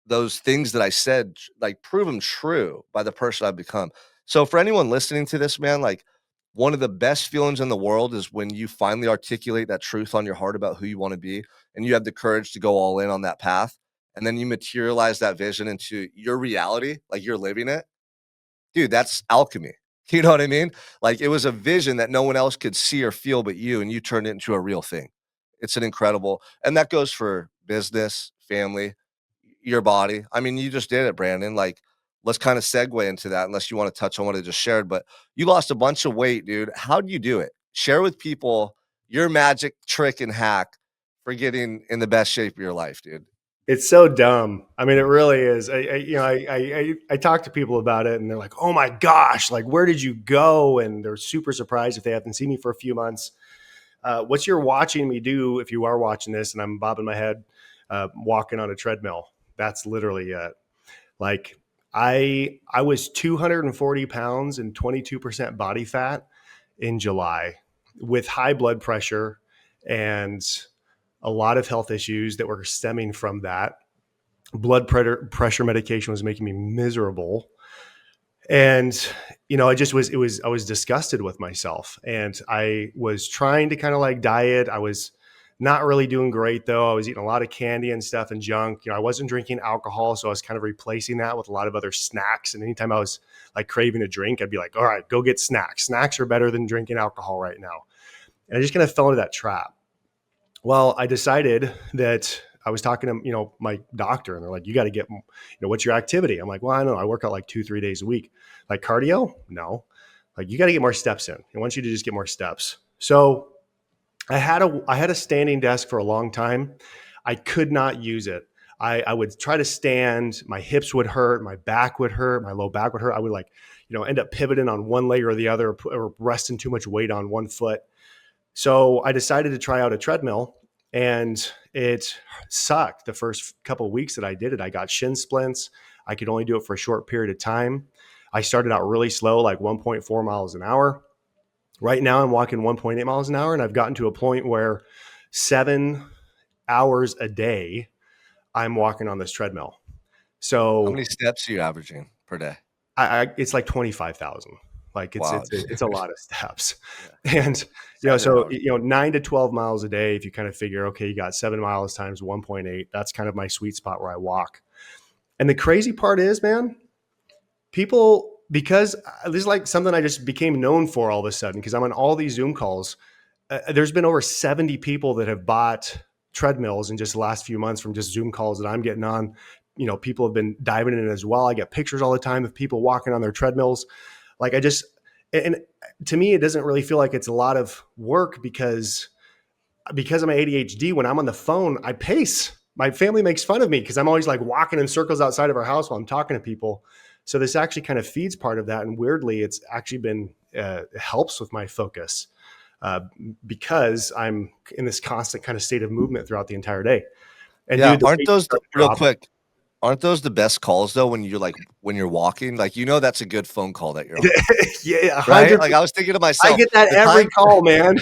things that I said, like prove them true by the person I've become. So for anyone listening to this, man, like one of the best feelings in the world is when you finally articulate that truth on your heart about who you want to be and you have the courage to go all in on that path. And then you materialize that vision into your reality, like you're living it. Dude, that's alchemy. You know what I mean? Like, it was a vision that no one else could see or feel but you, and you turned it into a real thing. It's an incredible and that goes for business, family, your body. I mean, you just did it, Brandon. Like, let's kinda segue into that unless you wanna touch on what I just shared, but you lost a bunch of weight, dude. How'd you do it? Share with people your magic trick and hack for getting in the best shape of your life, dude. It's so dumb. I mean, it really is. I talk to people about it, and they're like, "Oh my gosh, like where did you go?" And they're super surprised if they haven't seen me for a few months. What you're watching me do, if you are watching this, and I'm bobbing my head, walking on a treadmill. That's literally it. Like I was 240 pounds and 22% body fat in July with high blood pressure and a lot of health issues that were stemming from that. Blood pressure medication was making me miserable. And I was disgusted with myself, and I was trying to kind of like diet. I was not really doing great though. I was eating a lot of candy and stuff and junk. I wasn't drinking alcohol, so I was kind of replacing that with a lot of other snacks. And anytime I was like craving a drink, I'd be like, all right, go get snacks. Snacks are better than drinking alcohol right now. And I just kind of fell into that trap. Well, I decided that I was talking to, my doctor, and they're like, you got to get, what's your activity? I'm like, well, I know I work out like 2, 3 days a week. Like cardio? No. Like you got to get more steps in. I want you to just get more steps. So I had a standing desk for a long time. I could not use it. I would try to stand, my hips would hurt, my back would hurt, my low back would hurt. I would like, end up pivoting on one leg or the other, or resting too much weight on one foot. So I decided to try out a treadmill, and it sucked. The first couple of weeks that I did it, I got shin splints. I could only do it for a short period of time. I started out really slow, like 1.4 miles an hour. Right now, I'm walking 1.8 miles an hour, and I've gotten to a point where 7 hours a day I'm walking on this treadmill. How So many steps are you averaging per day? it's like 25,000. Like Wow, it's a lot of steps, yeah, and seven so hours. 9 to 12 miles a day. If you kind of figure, okay, you got 7 miles times 1.8. That's kind of my sweet spot where I walk. And the crazy part is, man, people, because this is like something I just became known for all of a sudden because I'm on all these Zoom calls. There's been over 70 people that have bought treadmills in just the last few months from just Zoom calls that I'm getting on. People have been diving in as well. I get pictures all the time of people walking on their treadmills. Like and to me, it doesn't really feel like it's a lot of work because of my ADHD. When I'm on the phone, I pace. My family makes fun of me because I'm always like walking in circles outside of our house while I'm talking to people. So this actually kind of feeds part of that. And weirdly, it's actually been helps with my focus uh, because I'm in this constant kind of state of movement throughout the entire day. And Yeah, dude, the weight started to real drop. quick, aren't those the best calls though when you're like when you're walking? Like, that's a good phone call that you're on, Yeah, a right? hundred. Like I was thinking to I myself, get that the every time call, man.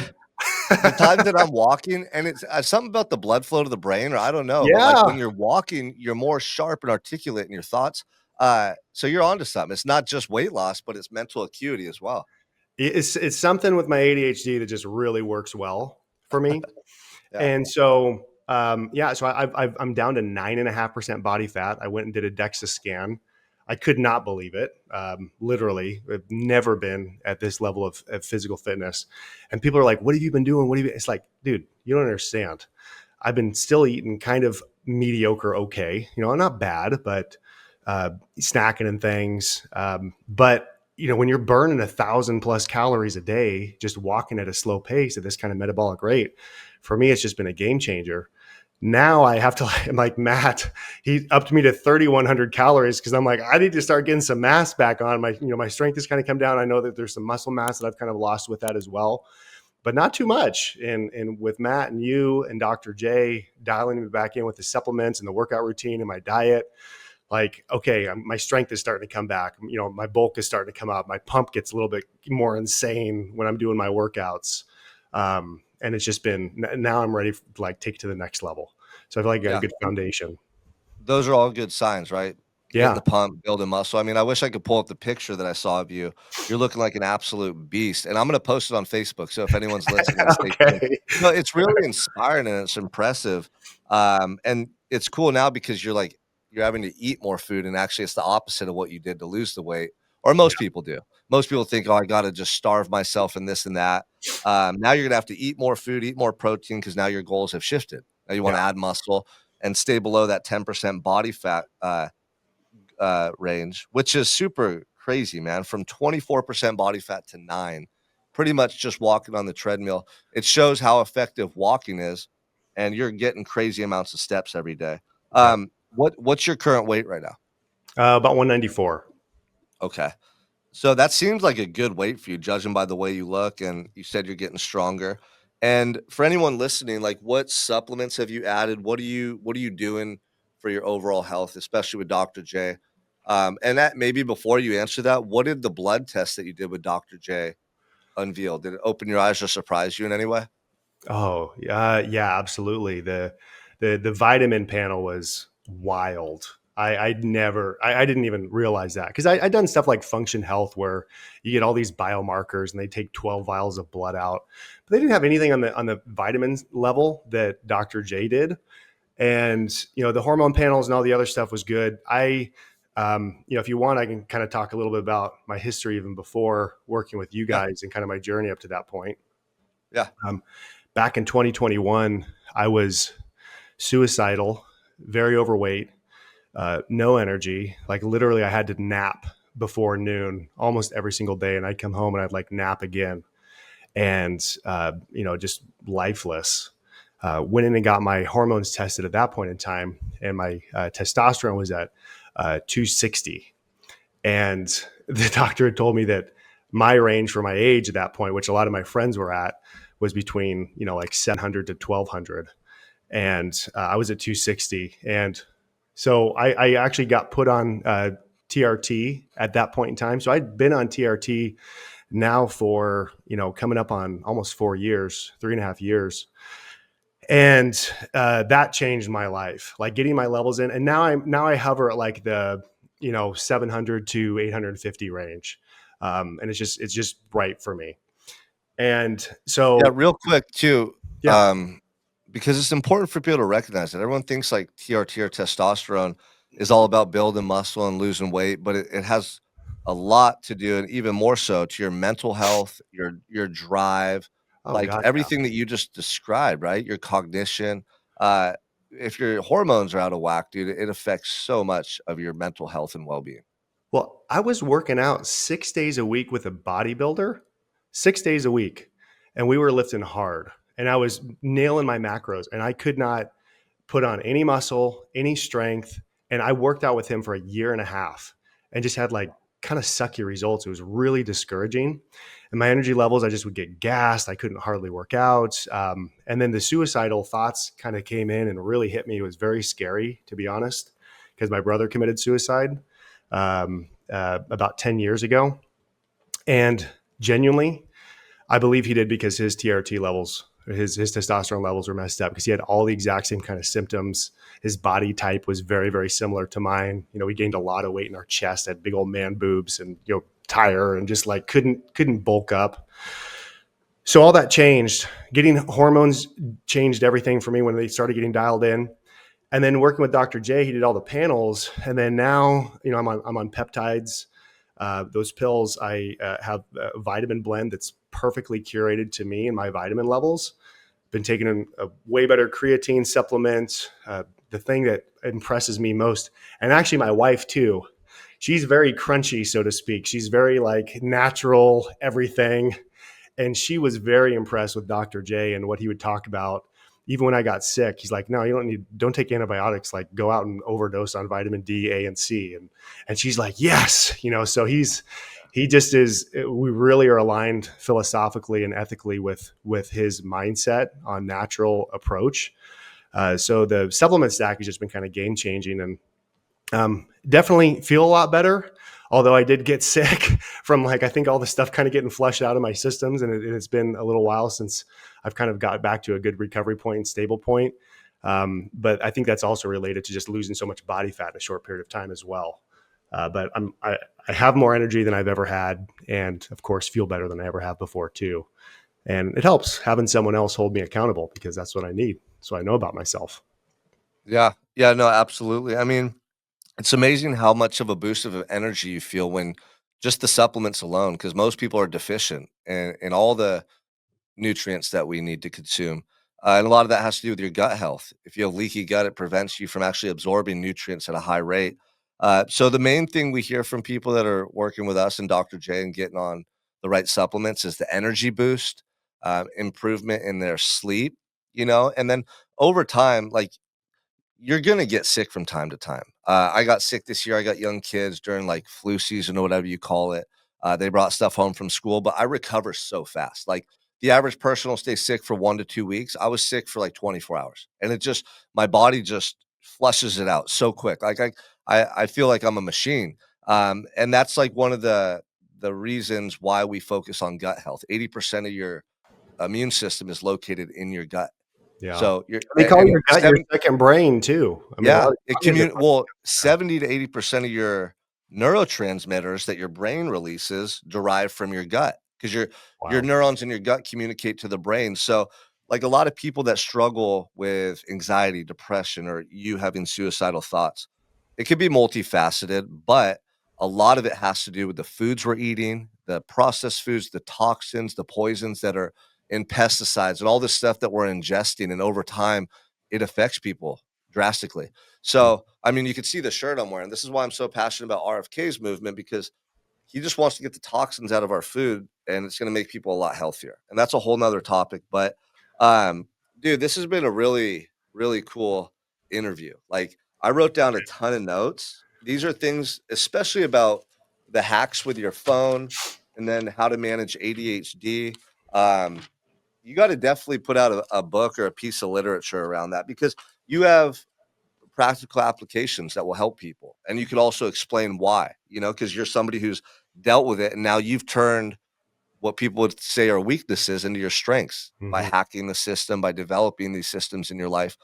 the times that I'm walking and it's something about the blood flow to the brain or I don't know, but like Yeah, when you're walking, you're more sharp and articulate in your thoughts. So you're onto something. It's not just weight loss, but it's mental acuity as well. it's something with my ADHD that just really works well for me. Yeah. And so, yeah, so I'm down to 9.5% body fat. I went and did a DEXA scan. I could not believe it. Literally, I've never been at this level of physical fitness. And people are like, "What have you been doing? What have you?" It's like, dude, you don't understand. I've been still eating kind of mediocre, okay. Not bad, but snacking and things. But when you're burning 1,000+ calories a day, just walking at a slow pace at this kind of metabolic rate, for me, it's just been a game changer. Now I have to, like Matt, he upped me to 3,100 calories because I'm like, I need to start getting some mass back on. My strength has kind of come down. I know that there's some muscle mass that I've kind of lost with that as well, but not too much. And with Matt and you and Dr. J dialing me back in with the supplements and the workout routine and my diet, like, okay, my strength is starting to come back. My bulk is starting to come up. My pump gets a little bit more insane when I'm doing my workouts. And it's just been, now I'm ready to like take it to the next level. So I feel like I got a Yeah. good foundation. Those are all good signs, right? Getting Yeah. the pump, building muscle. I mean, I wish I could pull up the picture that I saw of you. You're looking like an absolute beast, and I'm gonna post it on Facebook, so if anyone's listening, stay tuned. Okay. No, it's really inspiring and it's impressive, and it's cool now because you're having to eat more food, and actually it's the opposite of what you did to lose the weight, or most people do. Most people think, "Oh, I gotta just starve myself and this and that." Now you're gonna have to eat more food, eat more protein because now your goals have shifted. Now you Yeah. wanna add muscle and stay below that 10% body fat range, which is super crazy, man. From 24% body fat to 9, pretty much just walking on the treadmill. It shows how effective walking is, and you're getting crazy amounts of steps every day. Yeah. What's your current weight right now? About 194. Okay. So that seems like a good weight for you, judging by the way you look, and you said you're getting stronger. And for anyone listening, like what supplements have you added? What are you doing for your overall health, especially with Dr. J? And that maybe before you answer that, what did the blood test that you did with Dr. J unveil? Did it open your eyes or surprise you in any way? Oh, yeah, absolutely. The vitamin panel was wild. I didn't even realize that because I'd done stuff like Function Health where you get all these biomarkers and they take 12 vials of blood out, but they didn't have anything on the vitamins level that Dr. J did. And the hormone panels and all the other stuff was good. If you want, I can kind of talk a little bit about my history even before working with you Yeah. guys and kind of my journey up to that point. Yeah. Um, Back in 2021, I was suicidal, very overweight, no energy. Like literally, I had to nap before noon almost every single day, and I'd come home and I'd like nap again, and just lifeless. Went in and got my hormones tested at that point in time, and my testosterone was at 260, and the doctor had told me that my range for my age at that point, which a lot of my friends were at, was between like 700 to 1,200. and I was at 260. And so I actually got put on TRT at that point in time. So I'd been on TRT now for, coming up on almost 4 years, 3.5 years. And that changed my life, like getting my levels in. And now I hover at like the, 700 to 850 range. And it's just right for me. And Yeah, so, real quick too, yeah. um, because it's important for people to recognize that everyone thinks like TRT or testosterone is all about building muscle and losing weight, but it has a lot to do, and even more so to your mental health, your drive, Oh like God. everything that you just described, right? Your cognition. Uh, if your hormones are out of whack, dude, it affects so much of your mental health and well-being. Well, I was working out 6 days a week with a bodybuilder, 6 days a week, and we were lifting hard. And I was nailing my macros, and I could not put on any muscle, any strength. And I worked out with him for a year and a half and just had like kind of sucky results. It was really discouraging. And my energy levels, I just would get gassed. I couldn't hardly work out. And then the suicidal thoughts kind of came in and really hit me. It was very scary, to be honest, because my brother committed suicide about 10 years ago. And genuinely, I believe he did because his TRT levels, his testosterone levels were messed up because he had all the exact same kind of symptoms. His body type was very, very similar to mine. We gained a lot of weight in our chest, had big old man boobs and, tire and just like couldn't bulk up. So all that changed. Getting hormones changed everything for me when they started getting dialed in. And then working with Dr. J, he did all the panels. And then now, I'm on peptides. Those pills, I have a vitamin blend that's perfectly curated to me and my vitamin levels. Been taking a way better creatine supplement. The thing that impresses me most, and actually my wife too, she's very crunchy, so to speak. She's very like natural everything. And she was very impressed with Dr. J and what he would talk about. Even when I got sick, he's like, "No, don't take antibiotics. Like, go out and overdose on vitamin D, A, and C." And she's like, "Yes." So he just is. We really are aligned philosophically and ethically with his mindset on natural approach. So the supplement stack has just been kind of game changing, and definitely feel a lot better. Although I did get sick from like I think all the stuff kind of getting flushed out of my systems, and it's been a little while since I've kind of got back to a good recovery point and stable point. But I think that's also related to just losing so much body fat in a short period of time as well. But I have more energy than I've ever had, and of course feel better than I ever have before too. And it helps having someone else hold me accountable because that's what I need, so I know about myself. Yeah, yeah, no, absolutely. I mean, it's amazing how much of a boost of energy you feel when just the supplements alone, because most people are deficient in all the nutrients that we need to consume. And a lot of that has to do with your gut health. If you have leaky gut, it prevents you from actually absorbing nutrients at a high rate. So the main thing we hear from people that are working with us and Dr. J and getting on the right supplements is the energy boost, improvement in their sleep, and then over time, like you're gonna get sick from time to time. I got sick this year. I got young kids during like flu season or whatever you call it. They brought stuff home from school, but I recover so fast. Like the average person will stay sick for 1 to 2 weeks. I was sick for like 24 hours, and it just my body just flushes it out so quick. Like I feel like I'm a machine. And that's like one of the reasons why we focus on gut health. 80% of your immune system is located in your gut. Yeah, So you're they call and your gut your second brain too. I mean, a lot yeah, of it companies are well, talking. 70 to 80% of your neurotransmitters that your brain releases derive from your gut because your Wow. neurons in your gut communicate to the brain. So, like a lot of people that struggle with anxiety, depression, or you having suicidal thoughts, it could be multifaceted, but a lot of it has to do with the foods we're eating, the processed foods, the toxins, the poisons that are in pesticides, and all this stuff that we're ingesting. And over time, it affects people drastically. So, I mean, you can see the shirt I'm wearing. This is why I'm so passionate about RFK's movement because he just wants to get the toxins out of our food and it's going to make people a lot healthier. And that's a whole nother topic. But, um, dude, this has been a really, really cool interview. Like, I wrote down a ton of notes. These are things, especially about the hacks with your phone and then how to manage ADHD. Um, you got to definitely put out a book or a piece of literature around that, because you have practical applications that will help people. And you could also explain why, because you're somebody who's dealt with it. And now you've turned what people would say are weaknesses into your strengths by Mhm. hacking the system, by developing these systems in your life.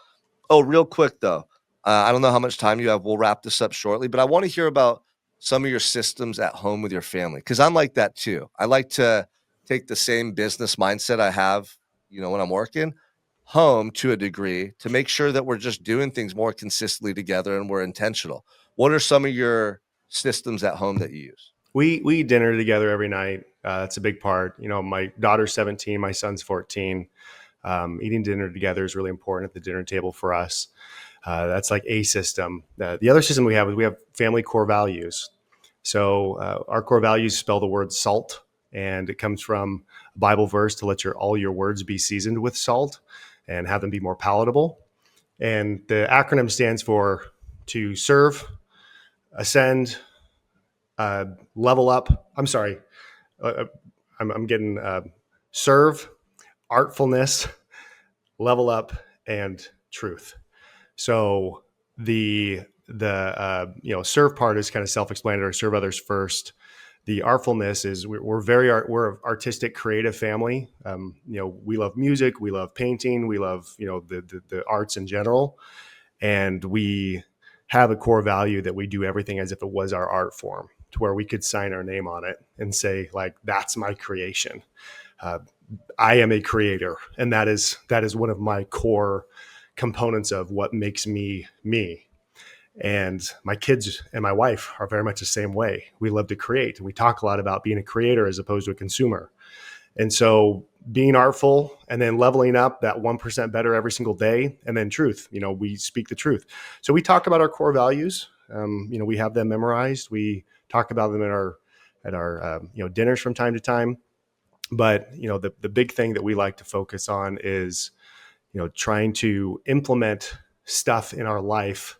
Oh, real quick though, I don't know how much time you have. We'll wrap this up shortly, but I want to hear about some of your systems at home with your family, because I'm like that too. I like to take the same business mindset I have, when I'm working home to a degree, to make sure that we're just doing things more consistently together and we're intentional. What are some of your systems at home that you use? We eat dinner together every night. That's a big part. My daughter's 17, my son's 14. Eating dinner together is really important at the dinner table for us. That's like a system. The other system we have is we have family core values. So our core values spell the word salt, and it comes from a Bible verse to let all your words be seasoned with salt and have them be more palatable. And the acronym stands for to serve, ascend, uh, level up. I'm sorry, uh, I'm getting serve, artfulness, level up, and truth. So the serve part is kind of self-explanatory. Serve others first. The artfulness is we're an artistic, creative family. We love music, we love painting, we love the arts in general, and we have a core value that we do everything as if it was our art form, to where we could sign our name on it and say like that's my creation. Uh, I am a creator, and that is one of my core components of what makes me me. And my kids and my wife are very much the same way. We love to create, and we talk a lot about being a creator as opposed to a consumer. And so being artful and then leveling up that 1% better every single day. And then truth, we speak the truth. So we talk about our core values. We have them memorized. We talk about them at our dinners from time to time. But the big thing that we like to focus on is trying to implement stuff in our life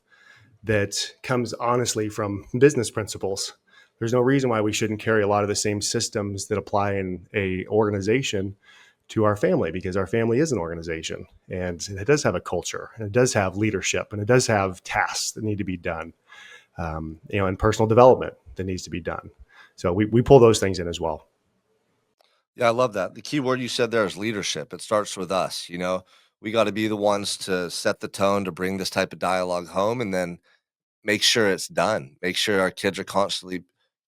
that comes honestly from business principles. There's no reason why we shouldn't carry a lot of the same systems that apply in a organization to our family, because our family is an organization, and it does have a culture, and it does have leadership, and it does have tasks that need to be done, and personal development that needs to be done. So we pull those things in as well. Yeah, I love that. The key word you said there is leadership. It starts with us. We got to be the ones to set the tone, to bring this type of dialogue home, and then make sure it's done. Make sure our kids are constantly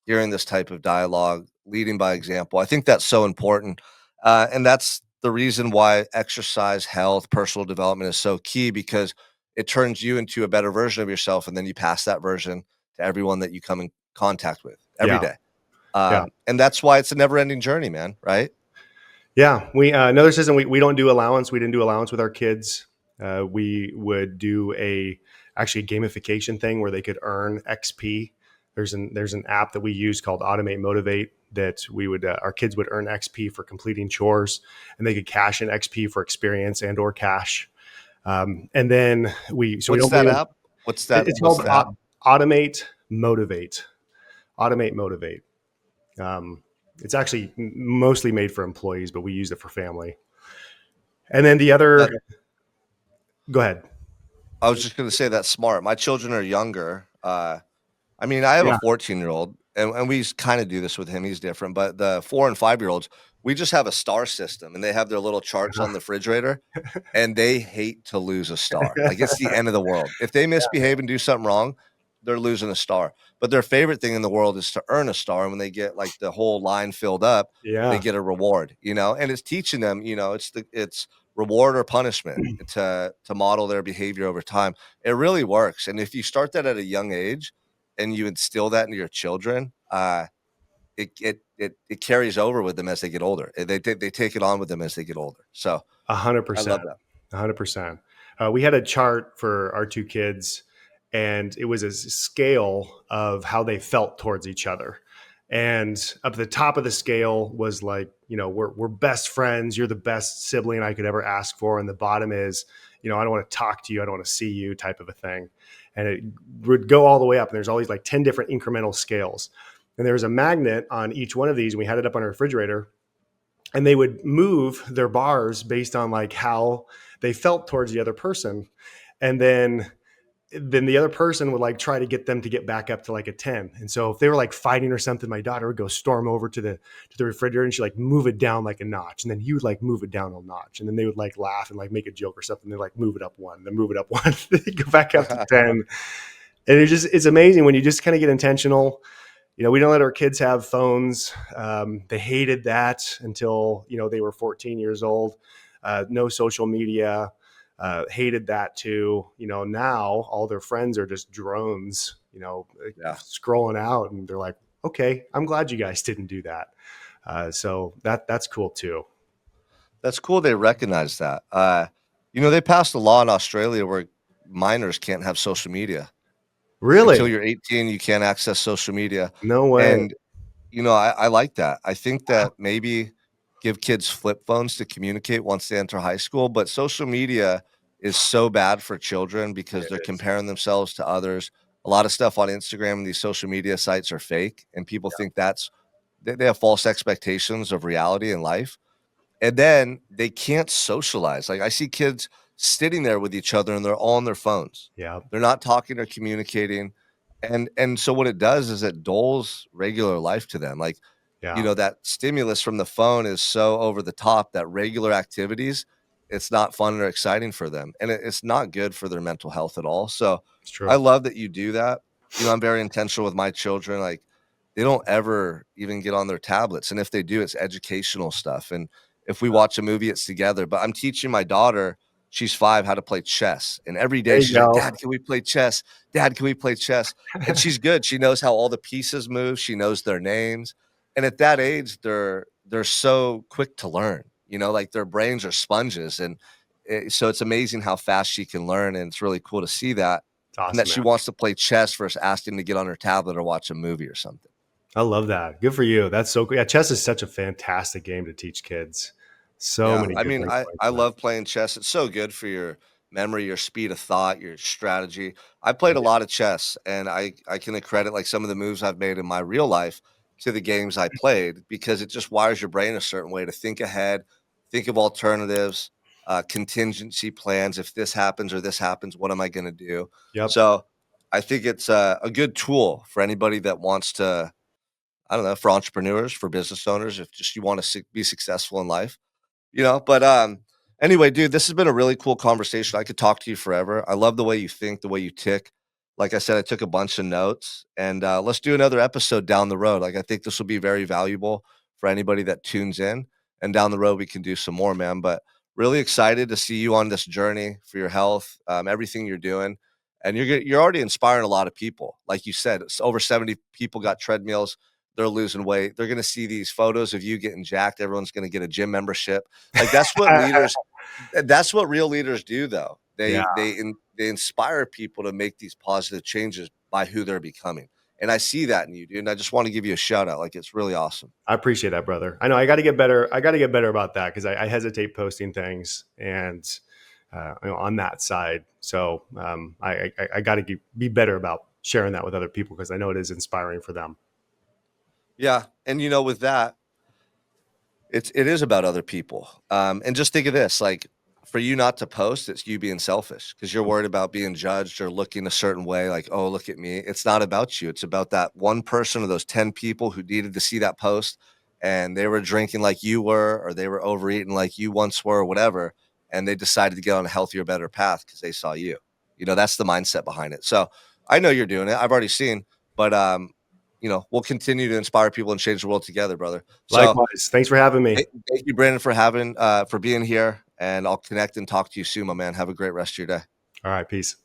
hearing this type of dialogue, leading by example. I think that's so important. And that's the reason why exercise, health, personal development is so key, because it turns you into a better version of yourself. And then you pass that version to everyone that you come in contact with every Yeah, day. yeah. And that's why it's a never ending journey, man. Right. Yeah, we another system. We don't do allowance. We didn't do allowance with our kids. We would do actually a gamification thing where they could earn XP. There's an app that we use called Automate Motivate that we would our kids would earn XP for completing chores, and they could cash in XP for experience and/or cash. And then we What's don't bring that them. app? It's What's called the app? Automate Motivate. Automate Motivate. Um, it's actually mostly made for employees, but we use it for family. And then the other, That go ahead. I was just gonna say that's smart. My children are younger. I mean, I have a Yeah. 14-year-old, and we kind of do this with him. He's different, but the 4 and 5-year-olds, we just have a star system, and they have their little charts on the refrigerator, and they hate to lose a star. Like, it's the end of the world. If they misbehave and do something wrong, they're losing a star. But their favorite thing in the world is to earn a star. And when they get like the whole line filled up, they Yeah. get a reward, and it's teaching them, it's reward or punishment to model their behavior over time. It really works. And if you start that at a young age and you instill that into your children, it carries over with them as they get older. They take it on with them as they get older. So A hundred I percent. love that. 100%. We had a chart for our two kids, and it was a scale of how they felt towards each other. And up at the top of the scale was like, we're best friends. You're the best sibling I could ever ask for. And the bottom is, I don't want to talk to you. I don't want to see you, type of a thing. And it would go all the way up. And there's always like 10 different incremental scales. And there was a magnet on each one of these. And we had it up on our refrigerator. and they would move their bars based on like how they felt towards the other person. And then the other person would like try to get them to get back up to like a 10. And so if they were like fighting or something, my daughter would go storm over to the refrigerator and she'd like move it down like a notch. And then he would like move it down a notch. And then they would like laugh and like make a joke or something. They like move it up one, then move it up one, then go back up to 10. And it's amazing when you just kind of get intentional. We don't let our kids have phones. They hated that until, they were 14 years old. No social media. Hated that too. Now all their friends are just drones, Yeah. scrolling out, and they're like, okay, I'm glad you guys didn't do that. So that's cool too. That's cool they recognize that. They passed a law in Australia where minors can't have social media. Until Really? you're 18, you can't access social media, No way. and, I like that. I think that maybe give kids flip phones to communicate once they enter high school, but social media is so bad for children because It they're is. comparing themselves to others. A lot of stuff on Instagram and these social media sites are fake, and people think they have false expectations of reality and life. And then they can't socialize. Like, I see kids sitting there with each other, and they're all on their phones. Yeah. They're not talking or communicating, and so what it does is it dulls regular life to them. Like, Yeah. that stimulus from the phone is so over the top that regular activities, it's not fun or exciting for them, and it's not good for their mental health at all. So, It's I true. love that you do that. I'm very intentional with my children, like, they don't ever even get on their tablets, and if they do, it's educational stuff, and if we watch a movie, it's together. But I'm teaching my daughter, she's 5, how to play chess, and every day There you she's like, go. "Dad, can we play chess? Dad, can we play chess?" And she's good. She knows how all the pieces move. She knows their names. And at that age, they're so quick to learn. Like their brains are sponges, and so it's amazing how fast she can learn, and it's really cool to see that, It's and that awesome, she man. wants to play chess versus asking to get on her tablet or watch a movie or something. I love that. Good for you. That's so cool. Yeah, chess is such a fantastic game to teach kids. So Yeah, many I good mean, things to learn I from it. love playing chess. It's so good for your memory, your speed of thought, your strategy. I played a Yeah. lot of chess, and I can accredit like some of the moves I've made in my real life to the games I played because it just wires your brain a certain way to think ahead, think of alternatives, contingency plans. If this happens or this happens, what am I going to do? Yep. So I think it's a good tool for anybody that wants to. I don't know, for entrepreneurs, for business owners, if just you want to be successful in life. Anyway, dude, this has been a really cool conversation. I could talk to you forever. I love the way you think, the way you tick. Like I said, I took a bunch of notes, and let's do another episode down the road. Like, I think this will be very valuable for anybody that tunes in, and down the road we can do some more, man. But really excited to see you on this journey for your health, everything you're doing, and you're already inspiring a lot of people. Like you said, it's over 70 people got treadmills. They're losing weight. They're going to see these photos of you getting jacked. Everyone's going to get a gym membership. Like, that's what real leaders do, though. Yeah. They inspire people to make these positive changes by who they're becoming, and I see that in you, dude, and I just wanna give you a shout out, like, it's really awesome. I appreciate that, brother. I know I got to get better. I got to get better about that because I hesitate posting things and on that side. So I got to be better about sharing that with other people because I know it is inspiring for them. Yeah, and, with that, it is about other people, and just think of this, like, for you not to post, it's you being selfish because 'cause you're worried about being judged or looking a certain way, like, "Oh, look at me." It's not about you, it's about that one person or those 10 people who needed to see that post, and they were drinking like you were, or they were overeating like you once were, or whatever, and they decided to get on a healthier, better path because they saw you. That's the mindset behind it. So, I know you're doing it, I've already seen, but, we'll continue to inspire people and change the world together, brother. So Likewise. Thanks for having me. thank you, Brandon, for being here, and I'll connect and talk to you soon, my man. Have a great rest of your day. All right. Peace.